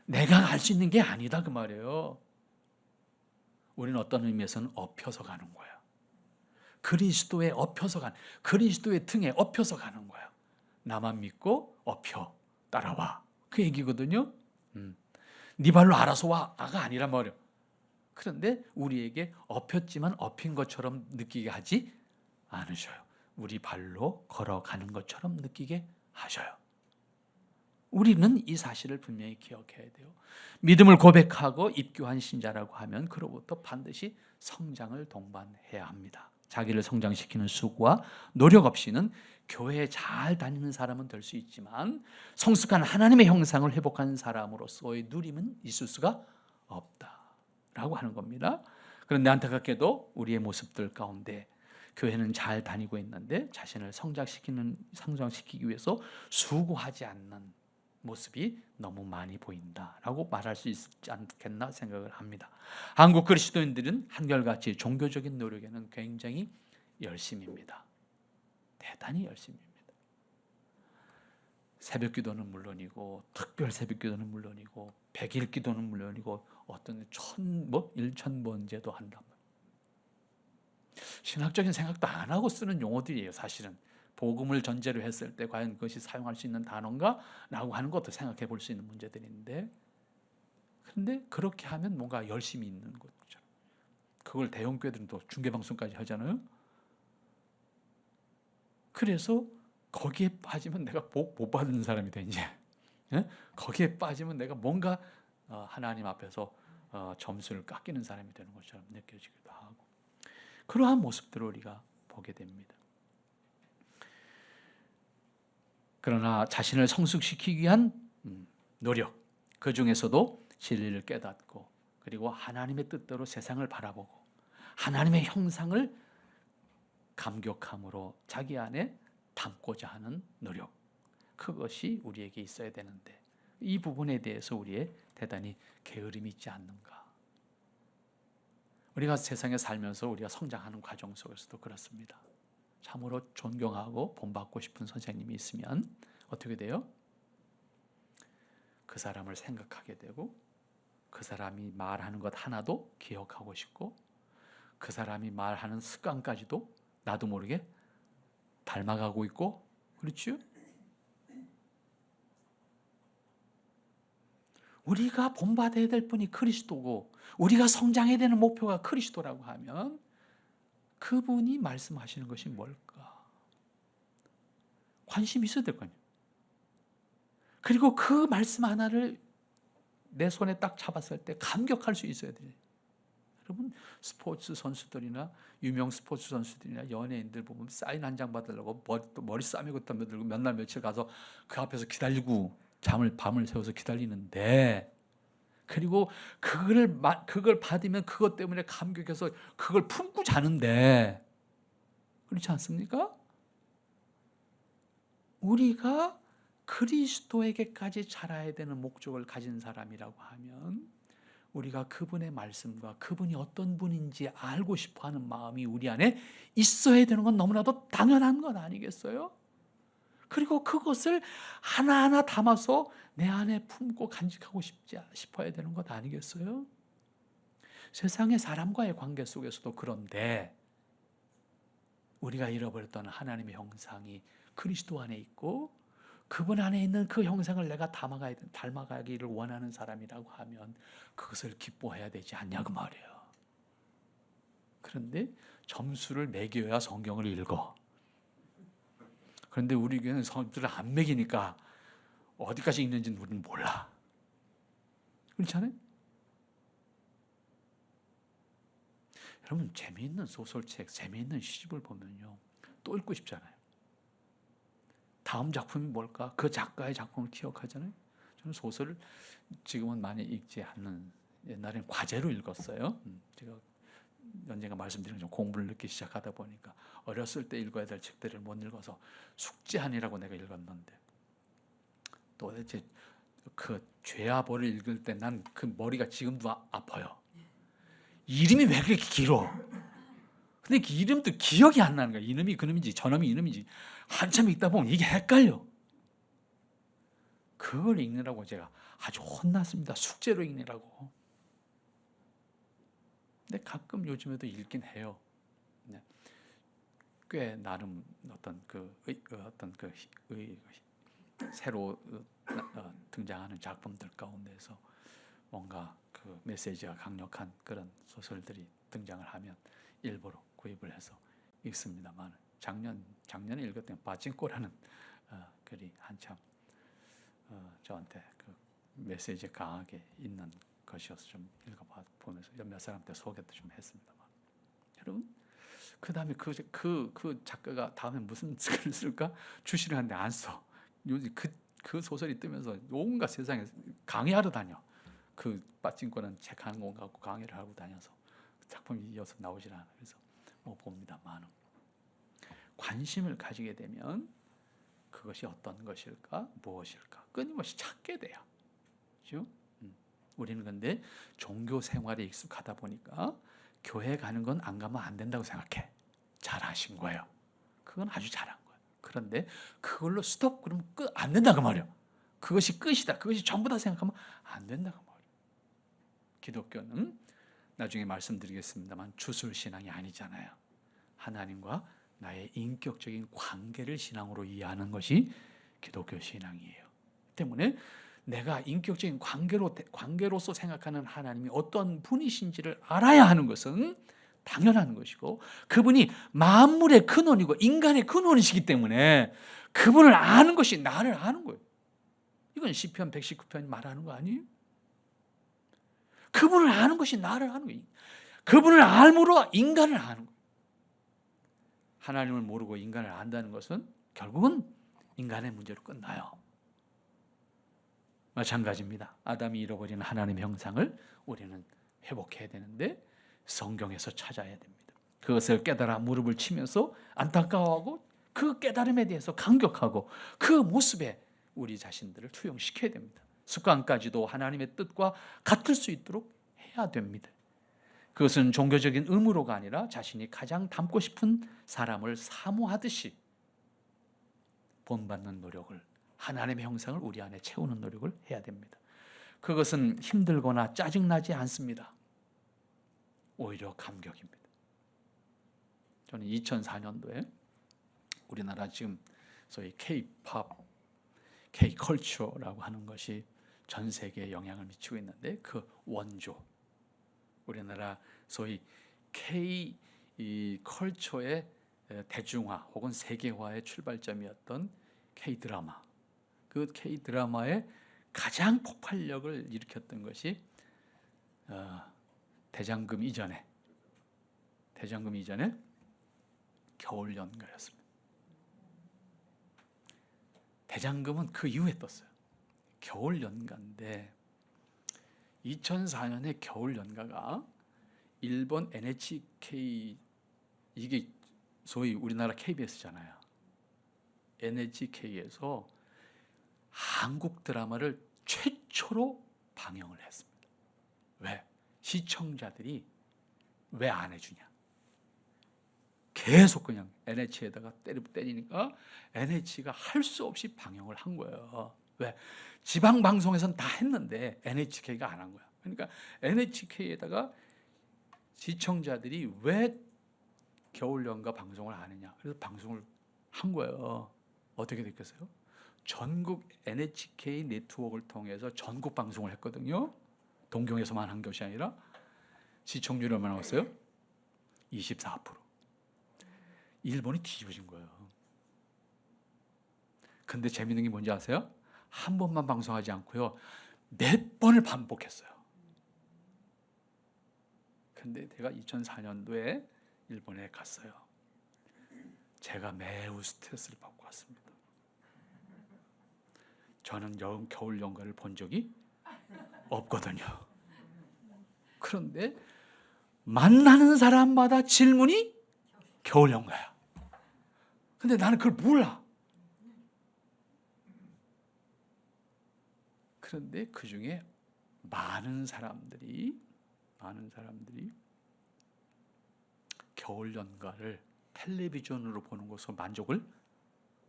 내가 할 수 있는 게 아니다 그 말이에요. 우리는 어떤 의미에서는 엎혀서 가는 거야. 그리스도에 엎혀서 가는, 그리스도의 등에 엎혀서 가는 거야. 나만 믿고 엎혀 따라와 그 얘기거든요. 네 발로 알아서 와가 아니란 말이에요. 그런데 우리에게 엎였지만 엎인 것처럼 느끼게 하지 않으셔요. 우리 발로 걸어가는 것처럼 느끼게 하셔요. 우리는 이 사실을 분명히 기억해야 돼요. 믿음을 고백하고 입교한 신자라고 하면 그로부터 반드시 성장을 동반해야 합니다. 자기를 성장시키는 수고와 노력 없이는 교회에 잘 다니는 사람은 될 수 있지만 성숙한 하나님의 형상을 회복한 사람으로서의 누림은 있을 수가 없다라고 하는 겁니다. 그런데 안타깝게도 우리의 모습들 가운데 교회는 잘 다니고 있는데 자신을 성장시키기 위해서 수고하지 않는 모습이 너무 많이 보인다라고 말할 수 있지 않겠나 생각을 합니다. 한국 그리스도인들은 한결같이 종교적인 노력에는 굉장히 열심입니다. 대단히 열심입니다. 새벽 기도는 물론이고 특별 새벽 기도는 물론이고 100일 기도는 물론이고 어떤 1000번제도 한단 말이에요. 신학적인 생각도 안 하고 쓰는 용어들이에요. 사실은 복음을 전제로 했을 때 과연 그것이 사용할 수 있는 단어인가? 라고 하는 것도 생각해 볼 수 있는 문제들인데, 그런데 그렇게 하면 뭔가 열심히 있는 것처럼. 그걸 대형교회들은 또 중계방송까지 하잖아요. 그래서 거기에 빠지면 내가 복 못 받는 사람이 돼 이제. 거기에 빠지면 내가 뭔가 하나님 앞에서 점수를 깎이는 사람이 되는 것처럼 느껴지기도 하고, 그러한 모습들을 우리가 보게 됩니다. 그러나 자신을 성숙시키기 위한 노력, 그 중에서도 진리를 깨닫고 그리고 하나님의 뜻대로 세상을 바라보고 하나님의 형상을 감격함으로 자기 안에 담고자 하는 노력, 그것이 우리에게 있어야 되는데 이 부분에 대해서 우리의 대단히 게으름이 있지 않는가. 우리가 세상에 살면서 우리가 성장하는 과정 속에서도 그렇습니다. 참으로 존경하고 본받고 싶은 선생님이 있으면 어떻게 돼요? 그 사람을 생각하게 되고 그 사람이 말하는 것 하나도 기억하고 싶고 그 사람이 말하는 습관까지도 나도 모르게 닮아가고 있고, 그렇죠? 우리가 본받아야 될 분이 그리스도고 우리가 성장해야 되는 목표가 그리스도라고 하면 그분이 말씀하시는 것이 뭘까? 관심이 있어야 될 거 아니에요. 그리고 그 말씀 하나를 내 손에 딱 잡았을 때 감격할 수 있어야 돼요. 여러분, 스포츠 선수들이나 유명 스포츠 선수들이나 연예인들 보면 사인 한 장 받으려고 머리 싸매고 들고 몇 날 며칠 가서 그 앞에서 기다리고 밤을 새워서 기다리는데, 그리고 그걸 받으면 그것 때문에 감격해서 그걸 품고 자는데, 그렇지 않습니까? 우리가 그리스도에게까지 자라야 되는 목적을 가진 사람이라고 하면 우리가 그분의 말씀과 그분이 어떤 분인지 알고 싶어하는 마음이 우리 안에 있어야 되는 건 너무나도 당연한 건 아니겠어요? 그리고 그것을 하나하나 담아서 내 안에 품고 간직하고 싶어야 되는 것 아니겠어요? 세상의 사람과의 관계 속에서도 그런데 우리가 잃어버렸던 하나님의 형상이 그리스도 안에 있고 그분 안에 있는 그 형상을 내가 닮아가기를 원하는 사람이라고 하면 그것을 기뻐해야 되지 않냐 그 말이에요. 그런데 점수를 매겨야 성경을 읽어. 그런데 우리 교회는 점수를 안 매기니까 어디까지 읽는지 우리는 몰라. 그렇잖아요? 여러분, 재미있는 소설책, 재미있는 시집을 보면요, 또 읽고 싶잖아요. 다음 작품이 뭘까? 그 작가의 작품을 기억하잖아요. 저는 소설을 지금은 많이 읽지 않는, 옛날에는 과제로 읽었어요. 제가 언젠가 말씀드린 좀 공부를 늦게 시작하다 보니까 어렸을 때 읽어야 될 책들을 못 읽어서 숙제하느라고 내가 읽었는데, 도대체 그 죄와 벌을 읽을 때 난 그 머리가 지금도 아파요. 이름이 왜 그렇게 길어? 근데 그 이름도 기억이 안 나는 거야. 이놈이 그놈인지 저놈이 이놈인지 한참 읽다 보면 이게 헷갈려. 그걸 읽느라고 제가 아주 혼났습니다. 숙제로 읽느라고. 근데 가끔 요즘에도 읽긴 해요. 꽤 나름 어떤 새로 등장하는 작품들 가운데서 뭔가 그 메시지가 강력한 그런 소설들이 등장을 하면 일부러 구입을 해서 읽습니다만, 작년에 읽었던 빠진꼬라는 글이 한참 저한테 그 메시지 강하게 있는 것이어서 좀 읽어보면서 몇 사람한테 소개도 좀 했습니다만, 여러분, 그 다음에 그 작가가 다음에 무슨 글을 쓸까 주시를 하는데 안 써. 요즘 그 소설이 뜨면서 온갖 세상에 강의하러 다녀. 그 빠진거는 책 하는 거 갖고 강의를 하고 다녀서 작품이 이어서 나오질 않아. 그래서 뭐 봅니다만, 관심을 가지게 되면 그것이 어떤 것일까, 무엇일까 끊임없이 찾게 돼요. 그렇죠? 우리는 근데 종교 생활에 익숙하다 보니까 교회 가는 건 안 가면 안 된다고 생각해. 잘하신 거예요. 그건 아주 잘한 거예요. 그런데 그걸로 스톱 그러면 끝 안 된다고 말이에요. 그것이 끝이다, 그것이 전부다 생각하면 안 된다고 말이에요. 기독교는 나중에 말씀드리겠습니다만 주술 신앙이 아니잖아요. 하나님과 나의 인격적인 관계를 신앙으로 이해하는 것이 기독교 신앙이에요. 때문에 내가 인격적인 관계로서 생각하는 하나님이 어떤 분이신지를 알아야 하는 것은 당연한 것이고, 그분이 만물의 근원이고 인간의 근원이시기 때문에 그분을 아는 것이 나를 아는 거예요. 이건 시편 119편이 말하는 거 아니에요? 그분을 아는 것이 나를 아는 거예요. 그분을 알므로 인간을 아는 거예요. 하나님을 모르고 인간을 안다는 것은 결국은 인간의 문제로 끝나요. 마찬가지입니다. 아담이 잃어버린 하나님의 형상을 우리는 회복해야 되는데 성경에서 찾아야 됩니다. 그것을 깨달아 무릎을 치면서 안타까워하고 그 깨달음에 대해서 감격하고 그 모습에 우리 자신들을 투영시켜야 됩니다. 습관까지도 하나님의 뜻과 같을 수 있도록 해야 됩니다. 그것은 종교적인 의무로가 아니라 자신이 가장 닮고 싶은 사람을 사모하듯이 본받는 노력을, 하나님의 형상을 우리 안에 채우는 노력을 해야 됩니다. 그것은 힘들거나 짜증나지 않습니다. 오히려 감격입니다. 저는 2004년도에 우리나라 지금 소위 K-팝, K-컬처라고 하는 것이 전 세계에 영향을 미치고 있는데, 그 원조, 우리나라 소위 K-컬처의 대중화 혹은 세계화의 출발점이었던 K-드라마, 그 K-드라마의 가장 폭발력을 일으켰던 것이 대장금 이전에 겨울연가였습니다. 대장금은 그 이후에 떴어요. 겨울연가인데 2004년에 겨울연가가 일본 NHK, 이게 소위 우리나라 KBS잖아요. NHK에서 한국 드라마를 최초로 방영을 했습니다. 왜? 시청자들이 왜 안 해주냐? 계속 그냥 NHK에다가 때리니까 NHK가 할 수 없이 방영을 한 거예요. 왜? 지방 방송에서는 다 했는데 NHK가 안 한 거야. 그러니까 NHK에다가 시청자들이 왜 겨울연가 방송을 안 했냐? 그래서 방송을 한 거예요. 어떻게 됐겠어요? 전국 NHK 네트워크를 통해서 전국 방송을 했거든요. 동경에서만 한 것이 아니라. 시청률이 얼마나 나왔어요? 24%. 일본이 뒤집어진 거예요. 근데 재밌는 게 뭔지 아세요? 한 번만 방송하지 않고요. 몇 번을 반복했어요. 근데 제가 2004년도에 일본에 갔어요. 제가 매우 스트레스를 받고 왔습니다. 저는 겨울 연가를 본 적이 없거든요. 그런데 만나는 사람마다 질문이 겨울 연가야. 근데 나는 그걸 몰라. 그런데 그 중에 많은 사람들이 겨울 연가를 텔레비전으로 보는 것으로 만족을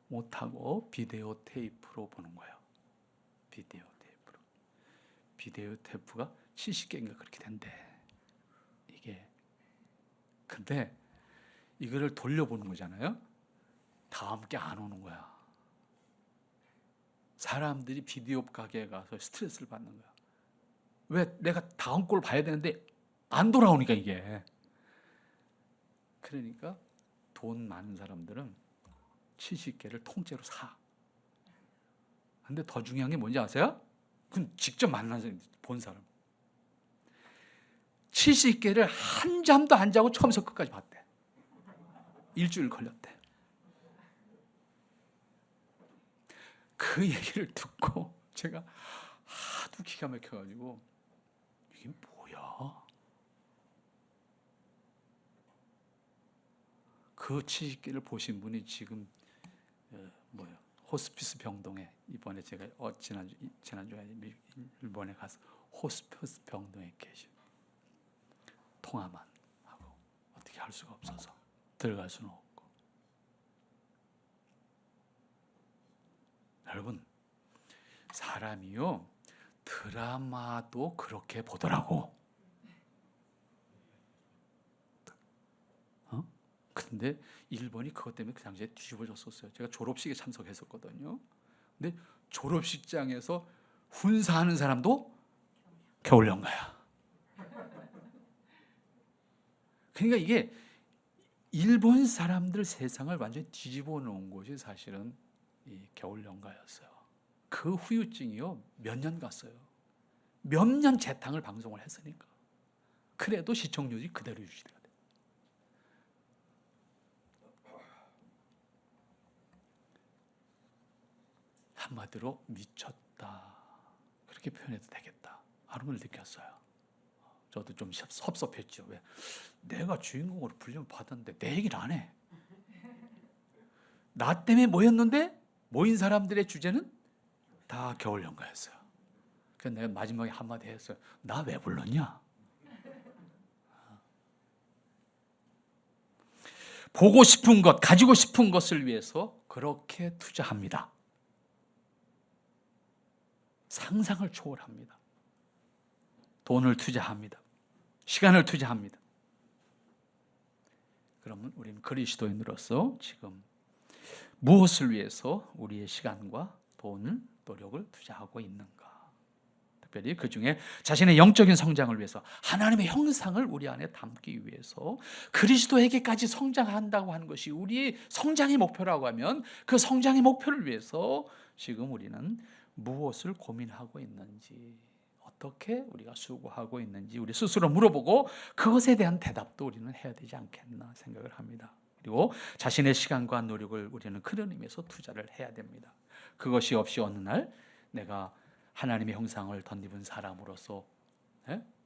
못하고 비디오 테이프로 보는 거예요. 비디오 테이프가 70개인가 그렇게 된대. 이게. 근데 이거를 돌려보는 거잖아요. 다음 게 안 오는 거야. 사람들이 비디오 가게에 가서 스트레스를 받는 거야. 왜 내가 다음 걸 봐야 되는데 안 돌아오니까 이게. 그러니까 돈 많은 사람들은 70개를 통째로 사. 근데 더 중요한 게 뭔지 아세요? 그건 직접 만나서 본 사람. 70개를 한 잠도 안 자고 처음부터 끝까지 봤대. 일주일 걸렸대. 그 얘기를 듣고 제가 하도 기가 막혀가지고 이게 뭐야? 그 70개를 보신 분이 지금 호스피스 병동에 이번에 제가 지난주에 일본에 가서 호스피스 병동에 계셔. 통화만 하고 어떻게 할 수가 없어서 들어갈 수는 없고. 여러분, 사람이요 드라마도 그렇게 보더라고. 근데 일본이 그것 때문에 그 당시에 뒤집어졌었어요. 제가 졸업식에 참석했었거든요. 근데 졸업식장에서 훈사하는 사람도 겨울 연가야. 그러니까 이게 일본 사람들 세상을 완전히 뒤집어 놓은 것이 사실은 이 겨울 연가였어요. 그 후유증이요 몇 년 갔어요. 몇 년 재탕을 방송을 했으니까. 그래도 시청률이 그대로 유지돼요. 한마디로 미쳤다. 그렇게 표현해도 되겠다. 하는 걸 느꼈어요. 저도 좀 섭섭했죠. 왜? 내가 주인공으로 불리면 받았는데 내 얘기를 안 해. 나 때문에 모였는데 모인 사람들의 주제는 다 겨울 연가였어요. 그래서 내가 마지막에 한마디 했어요. 나 왜 불렀냐? 보고 싶은 것, 가지고 싶은 것을 위해서 그렇게 투자합니다. 상상을 초월합니다. 돈을 투자합니다. 시간을 투자합니다. 그러면 우리는 그리스도인으로서 지금 무엇을 위해서 우리의 시간과 돈을, 노력을 투자하고 있는가? 특별히 그 중에 자신의 영적인 성장을 위해서 하나님의 형상을 우리 안에 담기 위해서 그리스도에게까지 성장한다고 하는 것이 우리의 성장의 목표라고 하면 그 성장의 목표를 위해서 지금 우리는 무엇을 고민하고 있는지, 어떻게 우리가 수고하고 있는지 우리 스스로 물어보고 그것에 대한 대답도 우리는 해야 되지 않겠나 생각을 합니다. 그리고 자신의 시간과 노력을 우리는 그런 의미에서 투자를 해야 됩니다. 그것이 없이 어느 날 내가 하나님의 형상을 덧입은 사람으로서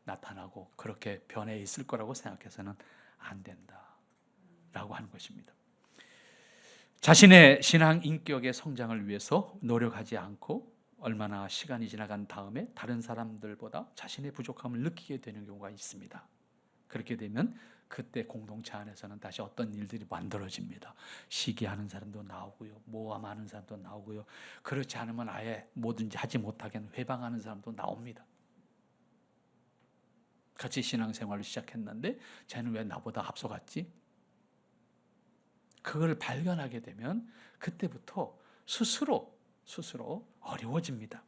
나타나고 그렇게 변해 있을 거라고 생각해서는 안 된다라고 하는 것입니다. 자신의 신앙 인격의 성장을 위해서 노력하지 않고 얼마나 시간이 지나간 다음에 다른 사람들보다 자신의 부족함을 느끼게 되는 경우가 있습니다. 그렇게 되면 그때 공동체 안에서는 다시 어떤 일들이 만들어집니다. 시기하는 사람도 나오고요, 모함하는 사람도 나오고요, 그렇지 않으면 아예 뭐든지 하지 못하게 회방하는 사람도 나옵니다. 같이 신앙생활을 시작했는데 쟤는 왜 나보다 앞서갔지? 그걸 발견하게 되면 그때부터 스스로 어려워집니다.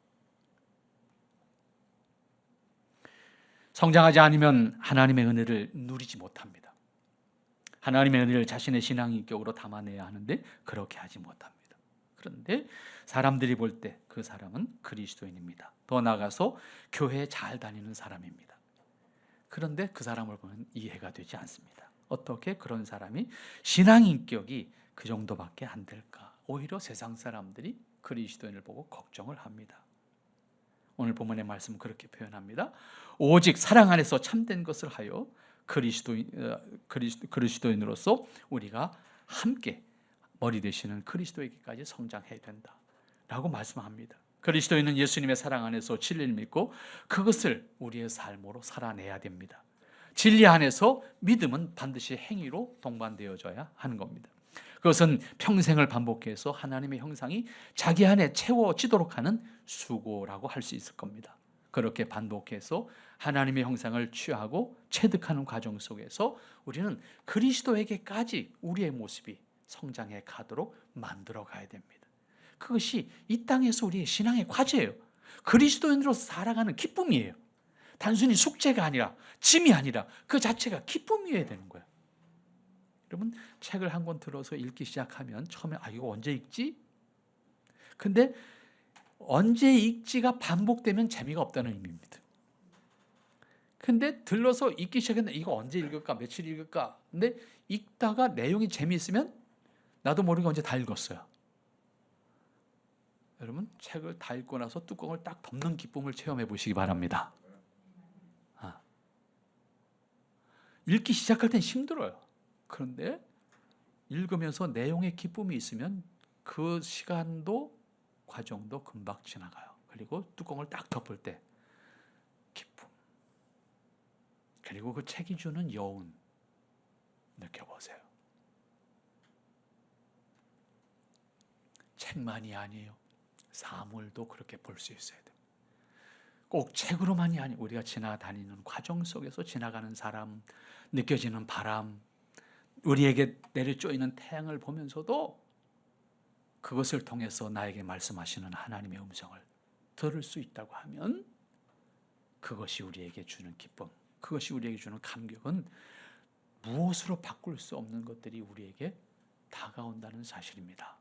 성장하지 않으면 하나님의 은혜를 누리지 못합니다. 하나님의 은혜를 자신의 신앙 인격으로 담아내야 하는데 그렇게 하지 못합니다. 그런데 사람들이 볼 때 그 사람은 그리스도인입니다. 더 나아가서 교회에 잘 다니는 사람입니다. 그런데 그 사람을 보면 이해가 되지 않습니다. 어떻게 그런 사람이 신앙 인격이 그 정도밖에 안 될까? 오히려 세상 사람들이 그리스도인을 보고 걱정을 합니다. 오늘 본문의 말씀은 그렇게 표현합니다. 오직 사랑 안에서 참된 것을 하여 그리스도인으로서 우리가 함께 머리 되시는 그리스도에게까지 성장해야 된다라고 말씀합니다. 그리스도인은 예수님의 사랑 안에서 진리를 믿고 그것을 우리의 삶으로 살아내야 됩니다. 진리 안에서 믿음은 반드시 행위로 동반되어져야 하는 겁니다. 그것은 평생을 반복해서 하나님의 형상이 자기 안에 채워지도록 하는 수고라고 할 수 있을 겁니다. 그렇게 반복해서 하나님의 형상을 취하고 체득하는 과정 속에서 우리는 그리스도에게까지 우리의 모습이 성장해 가도록 만들어 가야 됩니다. 그것이 이 땅에서 우리의 신앙의 과제예요. 그리스도인으로서 살아가는 기쁨이에요. 단순히 숙제가 아니라, 짐이 아니라 그 자체가 기쁨이어야 되는 거예요. 여러분, 책을 한 권 들어서 읽기 시작하면 처음에 이거 언제 읽지? 근데 언제 읽지가 반복되면 재미가 없다는 의미입니다. 근데 들러서 읽기 시작했는데 이거 언제 읽을까? 며칠 읽을까? 근데 읽다가 내용이 재미있으면 나도 모르게 언제 다 읽었어요. 여러분, 책을 다 읽고 나서 뚜껑을 딱 덮는 기쁨을 체험해 보시기 바랍니다. 읽기 시작할 땐 힘들어요. 그런데 읽으면서 내용의 기쁨이 있으면 그 시간도 과정도 금방 지나가요. 그리고 뚜껑을 딱 덮을 때 기쁨, 그리고 그 책이 주는 여운 느껴보세요. 책만이 아니에요. 사물도 그렇게 볼 수 있어야 돼요. 꼭 책으로만이 아니에요. 우리가 지나다니는 과정 속에서 지나가는 사람, 느껴지는 바람, 우리에게 내려쪼이는 태양을 보면서도 그것을 통해서 나에게 말씀하시는 하나님의 음성을 들을 수 있다고 하면 그것이 우리에게 주는 기쁨, 그것이 우리에게 주는 감격은 무엇으로 바꿀 수 없는 것들이 우리에게 다가온다는 사실입니다.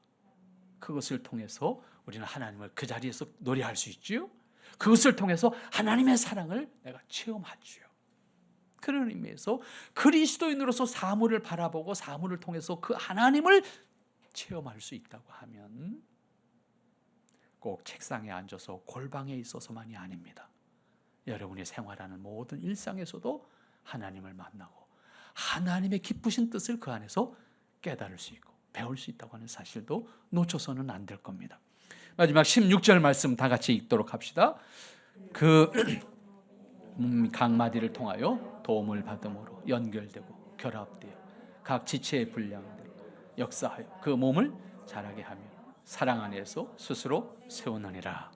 그것을 통해서 우리는 하나님을 그 자리에서 노래할 수 있지요. 그것을 통해서 하나님의 사랑을 내가 체험하지요. 그런 의미에서 그리스도인으로서 사물을 바라보고 사물을 통해서 그 하나님을 체험할 수 있다고 하면 꼭 책상에 앉아서 골방에 있어서만이 아닙니다. 여러분이 생활하는 모든 일상에서도 하나님을 만나고 하나님의 기쁘신 뜻을 그 안에서 깨달을 수 있고 배울 수 있다고 하는 사실도 놓쳐서는 안 될 겁니다. 마지막 16절 말씀 다 같이 읽도록 합시다. 그 강마디를 통하여 도움을 받음으로 연결되고 결합되어 각 지체의 분량대로 역사하여 그 몸을 자라게 하며 사랑 안에서 스스로 세우느니라.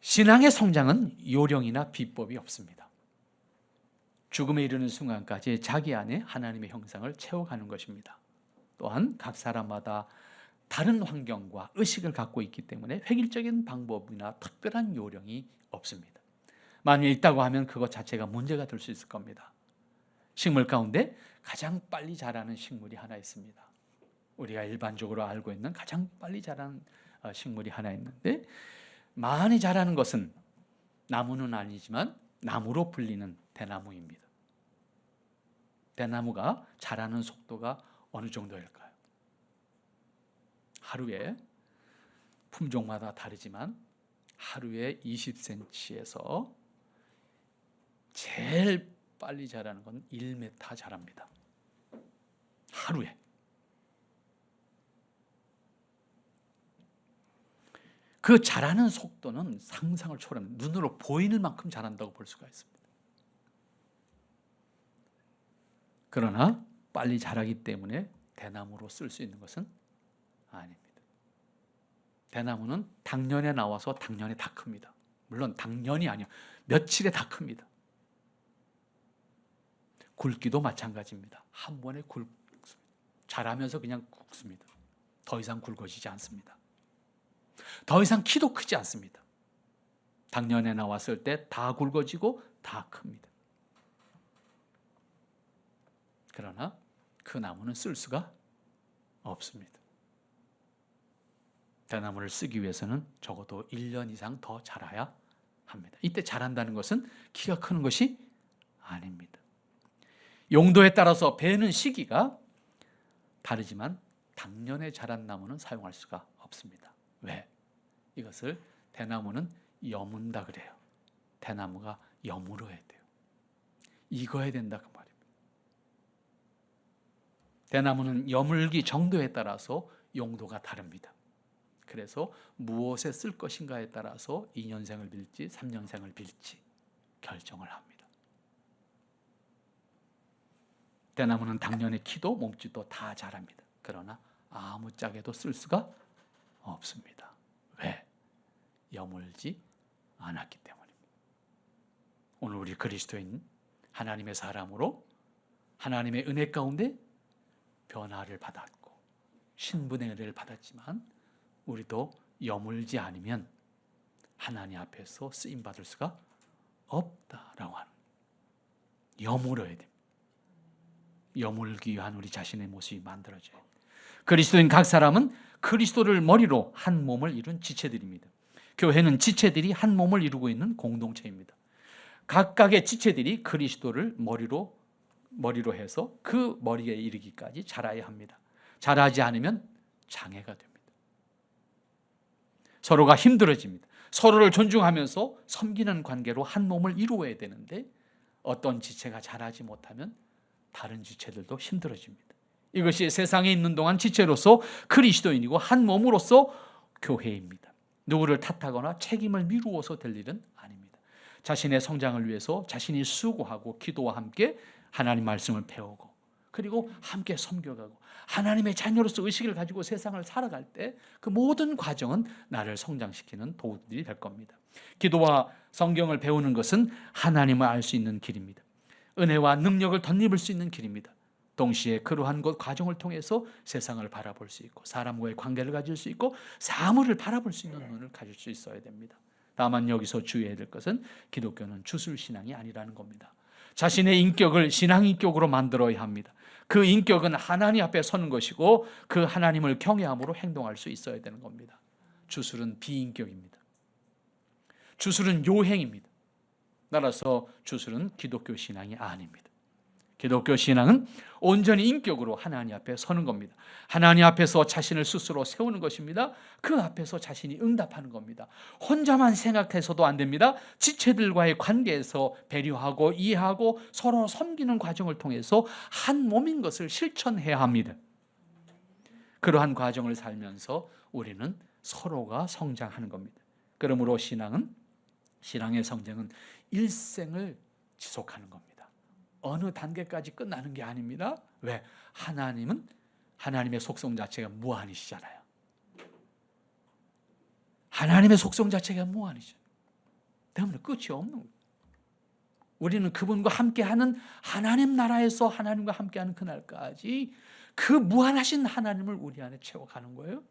신앙의 성장은 요령이나 비법이 없습니다. 죽음에 이르는 순간까지 자기 안에 하나님의 형상을 채워가는 것입니다. 또한 각 사람마다 다른 환경과 의식을 갖고 있기 때문에 획일적인 방법이나 특별한 요령이 없습니다. 만일 있다고 하면 그것 자체가 문제가 될 수 있을 겁니다. 식물 가운데 가장 빨리 자라는 식물이 하나 있습니다. 우리가 일반적으로 알고 있는 가장 빨리 자라는 식물이 하나 있는데, 많이 자라는 것은 나무는 아니지만 나무로 불리는 대나무입니다. 대나무가 자라는 속도가 어느 정도일까요? 하루에, 품종마다 다르지만 하루에 20cm에서 제일 빨리 자라는 건 1m 자랍니다. 하루에. 그 자라는 속도는 상상을 초월합니다. 눈으로 보이는 만큼 자란다고 볼 수가 있습니다. 그러나 빨리 자라기 때문에 대나무로 쓸 수 있는 것은 아닙니다. 대나무는 당년에 나와서 당년에 다 큽니다. 물론 당년이 아니요, 며칠에 다 큽니다. 굵기도 마찬가지입니다. 한 번에 자라면서 그냥 굵습니다. 더 이상 굵어지지 않습니다. 더 이상 키도 크지 않습니다. 당년에 나왔을 때 다 굵어지고 다 큽니다. 그러나 그 나무는 쓸 수가 없습니다. 대나무를 쓰기 위해서는 적어도 1년 이상 더 자라야 합니다. 이때 자란다는 것은 키가 크는 것이 아닙니다. 용도에 따라서 베는 시기가 다르지만 당년에 자란 나무는 사용할 수가 없습니다. 왜? 이것을 대나무는 여문다 그래요. 대나무가 여물어야 돼요. 익어야 된다 그 말입니다. 대나무는 여물기 정도에 따라서 용도가 다릅니다. 그래서 무엇에 쓸 것인가에 따라서 2년생을 빌지 3년생을 빌지 결정을 합니다. 대나무는 당년에 키도 몸집도 다 자랍니다. 그러나 아무짝에도 쓸 수가 없습니다. 왜? 여물지 않았기 때문입니다. 오늘 우리 그리스도인 하나님의 사람으로 하나님의 은혜 가운데 변화를 받았고 신분의 은혜를 받았지만 우리도 여물지 않으면 하나님 앞에서 쓰임받을 수가 없다라고 하는, 여물어야 됩니다. 여물기 위한 우리 자신의 모습이 만들어져야 됩니다. 그리스도인 각 사람은 그리스도를 머리로 한 몸을 이룬 지체들입니다. 교회는 지체들이 한 몸을 이루고 있는 공동체입니다. 각각의 지체들이 그리스도를 머리로 해서 그 머리에 이르기까지 자라야 합니다. 자라지 않으면 장애가 됩니다. 서로가 힘들어집니다. 서로를 존중하면서 섬기는 관계로 한 몸을 이루어야 되는데 어떤 지체가 자라지 못하면 다른 지체들도 힘들어집니다. 이것이 세상에 있는 동안 지체로서 그리스도인이고 한 몸으로서 교회입니다. 누구를 탓하거나 책임을 미루어서 될 일은 아닙니다. 자신의 성장을 위해서 자신이 수고하고 기도와 함께 하나님 말씀을 배우고 그리고 함께 섬겨가고 하나님의 자녀로서 의식을 가지고 세상을 살아갈 때 그 모든 과정은 나를 성장시키는 도구들이 될 겁니다. 기도와 성경을 배우는 것은 하나님을 알 수 있는 길입니다. 은혜와 능력을 덧입을 수 있는 길입니다. 동시에 그러한 것 과정을 통해서 세상을 바라볼 수 있고 사람과의 관계를 가질 수 있고 사물을 바라볼 수 있는 눈을 가질 수 있어야 됩니다. 다만 여기서 주의해야 될 것은 기독교는 주술신앙이 아니라는 겁니다. 자신의 인격을 신앙인격으로 만들어야 합니다. 그 인격은 하나님 앞에 서는 것이고 그 하나님을 경외함으로 행동할 수 있어야 되는 겁니다. 주술은 비인격입니다. 주술은 요행입니다. 따라서 주술은 기독교 신앙이 아닙니다. 기독교 신앙은 온전히 인격으로 하나님 앞에 서는 겁니다. 하나님 앞에서 자신을 스스로 세우는 것입니다. 그 앞에서 자신이 응답하는 겁니다. 혼자만 생각해서도 안 됩니다. 지체들과의 관계에서 배려하고 이해하고 서로 섬기는 과정을 통해서 한 몸인 것을 실천해야 합니다. 그러한 과정을 살면서 우리는 서로가 성장하는 겁니다. 그러므로 신앙의 성장은 일생을 지속하는 겁니다. 어느 단계까지 끝나는 게 아닙니다. 왜? 하나님은 하나님의 속성 자체가 무한이시잖아요. 하나님의 속성 자체가 무한이죠. 때문에 끝이 없는 거예요. 우리는 그분과 함께하는 하나님 나라에서 하나님과 함께하는 그날까지 그 무한하신 하나님을 우리 안에 채워가는 거예요.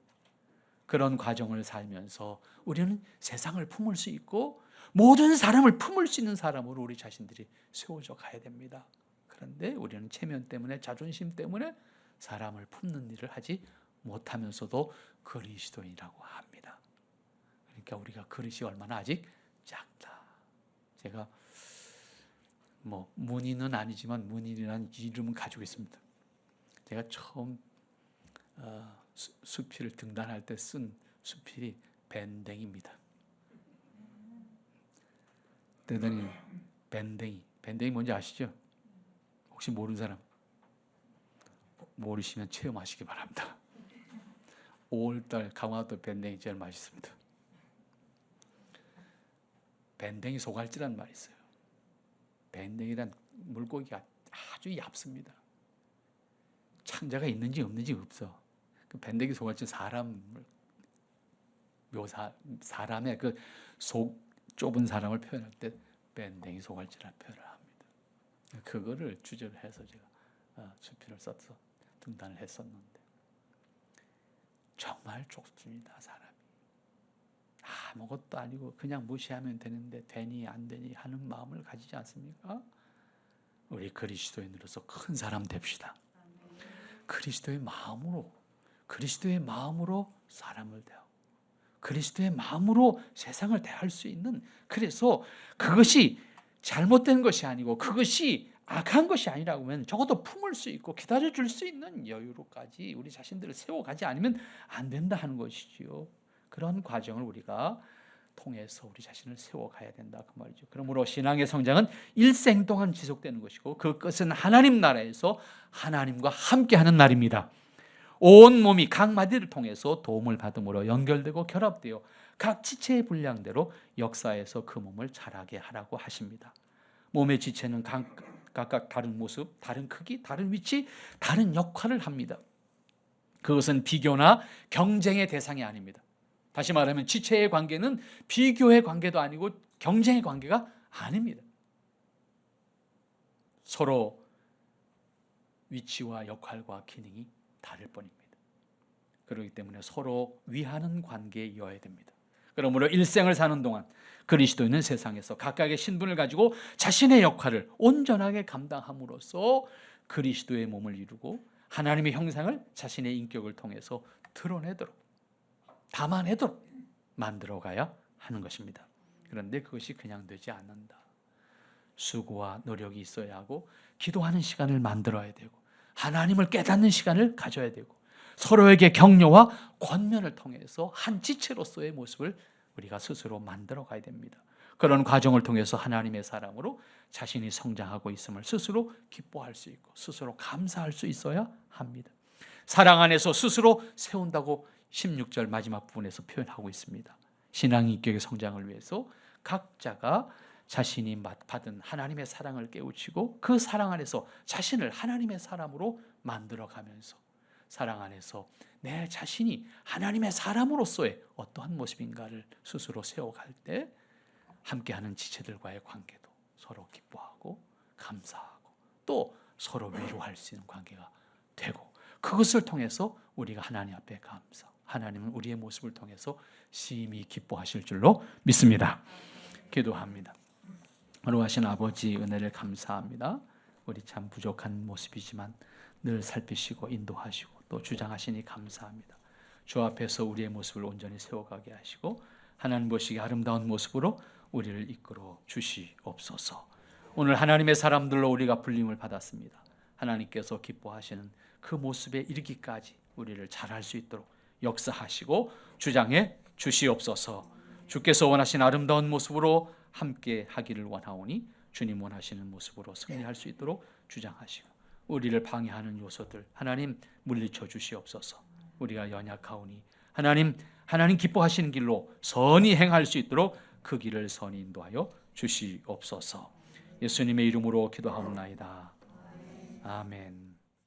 그런 과정을 살면서 우리는 세상을 품을 수 있고 모든 사람을 품을 수 있는 사람으로 우리 자신들이 세워져 가야 됩니다. 그런데 우리는 체면 때문에 자존심 때문에 사람을 품는 일을 하지 못하면서도 그리스도인이라고 합니다. 그러니까 우리가 그릇이 얼마나 아직 작다. 제가 문인은 아니지만 문인이라는 이름은 가지고 있습니다. 제가 처음 수필을 등단할 때 쓴 수필이 밴댕입니다. 그러더니 밴댕이 뭔지 아시죠? 혹시 모르는 사람? 모르시면 체험하시기 바랍니다. 5월달 강화도 밴댕이 제일 맛있습니다. 밴댕이 소갈치라는 말이 있어요. 밴댕이란 물고기가 아주 얇습니다. 창자가 있는지 없는지 없어. 그 밴댕이 소갈치 사람의 그 속 좁은 사람을 표현할 때 밴댕이 소갈치라는 표현을 합니다. 그거를 주제로 해서 제가 수필을 써서 등단을 했었는데 정말 좁습니다. 사람이 아무것도 아니고 그냥 무시하면 되는데 되니 안 되니 하는 마음을 가지지 않습니까? 우리 그리스도인으로서 큰 사람 됩시다. 그리스도의 마음으로 사람을 대하고 그리스도의 마음으로 세상을 대할 수 있는, 그래서 그것이 잘못된 것이 아니고 그것이 악한 것이 아니라고 하면 적어도 품을 수 있고 기다려줄 수 있는 여유로까지 우리 자신들을 세워가지 않으면 안 된다 하는 것이지요. 그런 과정을 우리가 통해서 우리 자신을 세워가야 된다 그 말이죠. 그러므로 신앙의 성장은 일생 동안 지속되는 것이고 그 끝은 하나님 나라에서 하나님과 함께하는 날입니다. 온 몸이 각 마디를 통해서 도움을 받음으로 연결되고 결합되어 각 지체의 분량대로 역사에서 그 몸을 자라게 하라고 하십니다. 몸의 지체는 각각 다른 모습, 다른 크기, 다른 위치, 다른 역할을 합니다. 그것은 비교나 경쟁의 대상이 아닙니다. 다시 말하면 지체의 관계는 비교의 관계도 아니고 경쟁의 관계가 아닙니다. 서로 위치와 역할과 기능이 다를 뿐입니다. 그렇기 때문에 서로 위하는 관계이어야 됩니다. 그러므로 일생을 사는 동안 그리스도인은 세상에서 각각의 신분을 가지고 자신의 역할을 온전하게 감당함으로써 그리스도의 몸을 이루고 하나님의 형상을 자신의 인격을 통해서 드러내도록, 담아내도록 만들어가야 하는 것입니다. 그런데 그것이 그냥 되지 않는다. 수고와 노력이 있어야 하고 기도하는 시간을 만들어야 되고 하나님을 깨닫는 시간을 가져야 되고 서로에게 격려와 권면을 통해서 한 지체로서의 모습을 우리가 스스로 만들어 가야 됩니다. 그런 과정을 통해서 하나님의 사람으로 자신이 성장하고 있음을 스스로 기뻐할 수 있고 스스로 감사할 수 있어야 합니다. 사랑 안에서 스스로 세운다고 16절 마지막 부분에서 표현하고 있습니다. 신앙 인격의 성장을 위해서 각자가 자신이 받은 하나님의 사랑을 깨우치고 그 사랑 안에서 자신을 하나님의 사람으로 만들어가면서 사랑 안에서 내 자신이 하나님의 사람으로서의 어떠한 모습인가를 스스로 세워갈 때 함께하는 지체들과의 관계도 서로 기뻐하고 감사하고 또 서로 위로할 수 있는 관계가 되고 그것을 통해서 우리가 하나님 앞에 감사, 하나님은 우리의 모습을 통해서 심히 기뻐하실 줄로 믿습니다. 기도합니다. 거룩하신 아버지 은혜를 감사합니다. 우리 참 부족한 모습이지만 늘 살피시고 인도하시고 또 주장하시니 감사합니다. 주 앞에서 우리의 모습을 온전히 세워가게 하시고 하나님 보시기에 아름다운 모습으로 우리를 이끌어 주시옵소서. 오늘 하나님의 사람들로 우리가 불림을 받았습니다. 하나님께서 기뻐하시는 그 모습에 이르기까지 우리를 잘할 수 있도록 역사하시고 주장해 주시옵소서. 주께서 원하신 아름다운 모습으로 함께 하기를 원하오니 주님 원하시는 모습으로 승리할 수 있도록 주장하시고 우리를 방해하는 요소들 하나님 물리쳐 주시옵소서. 우리가 연약하오니 하나님 기뻐하시는 길로 선히 행할 수 있도록 그 길을 선히 인도하여 주시옵소서. 예수님의 이름으로 기도하옵나이다. 아멘.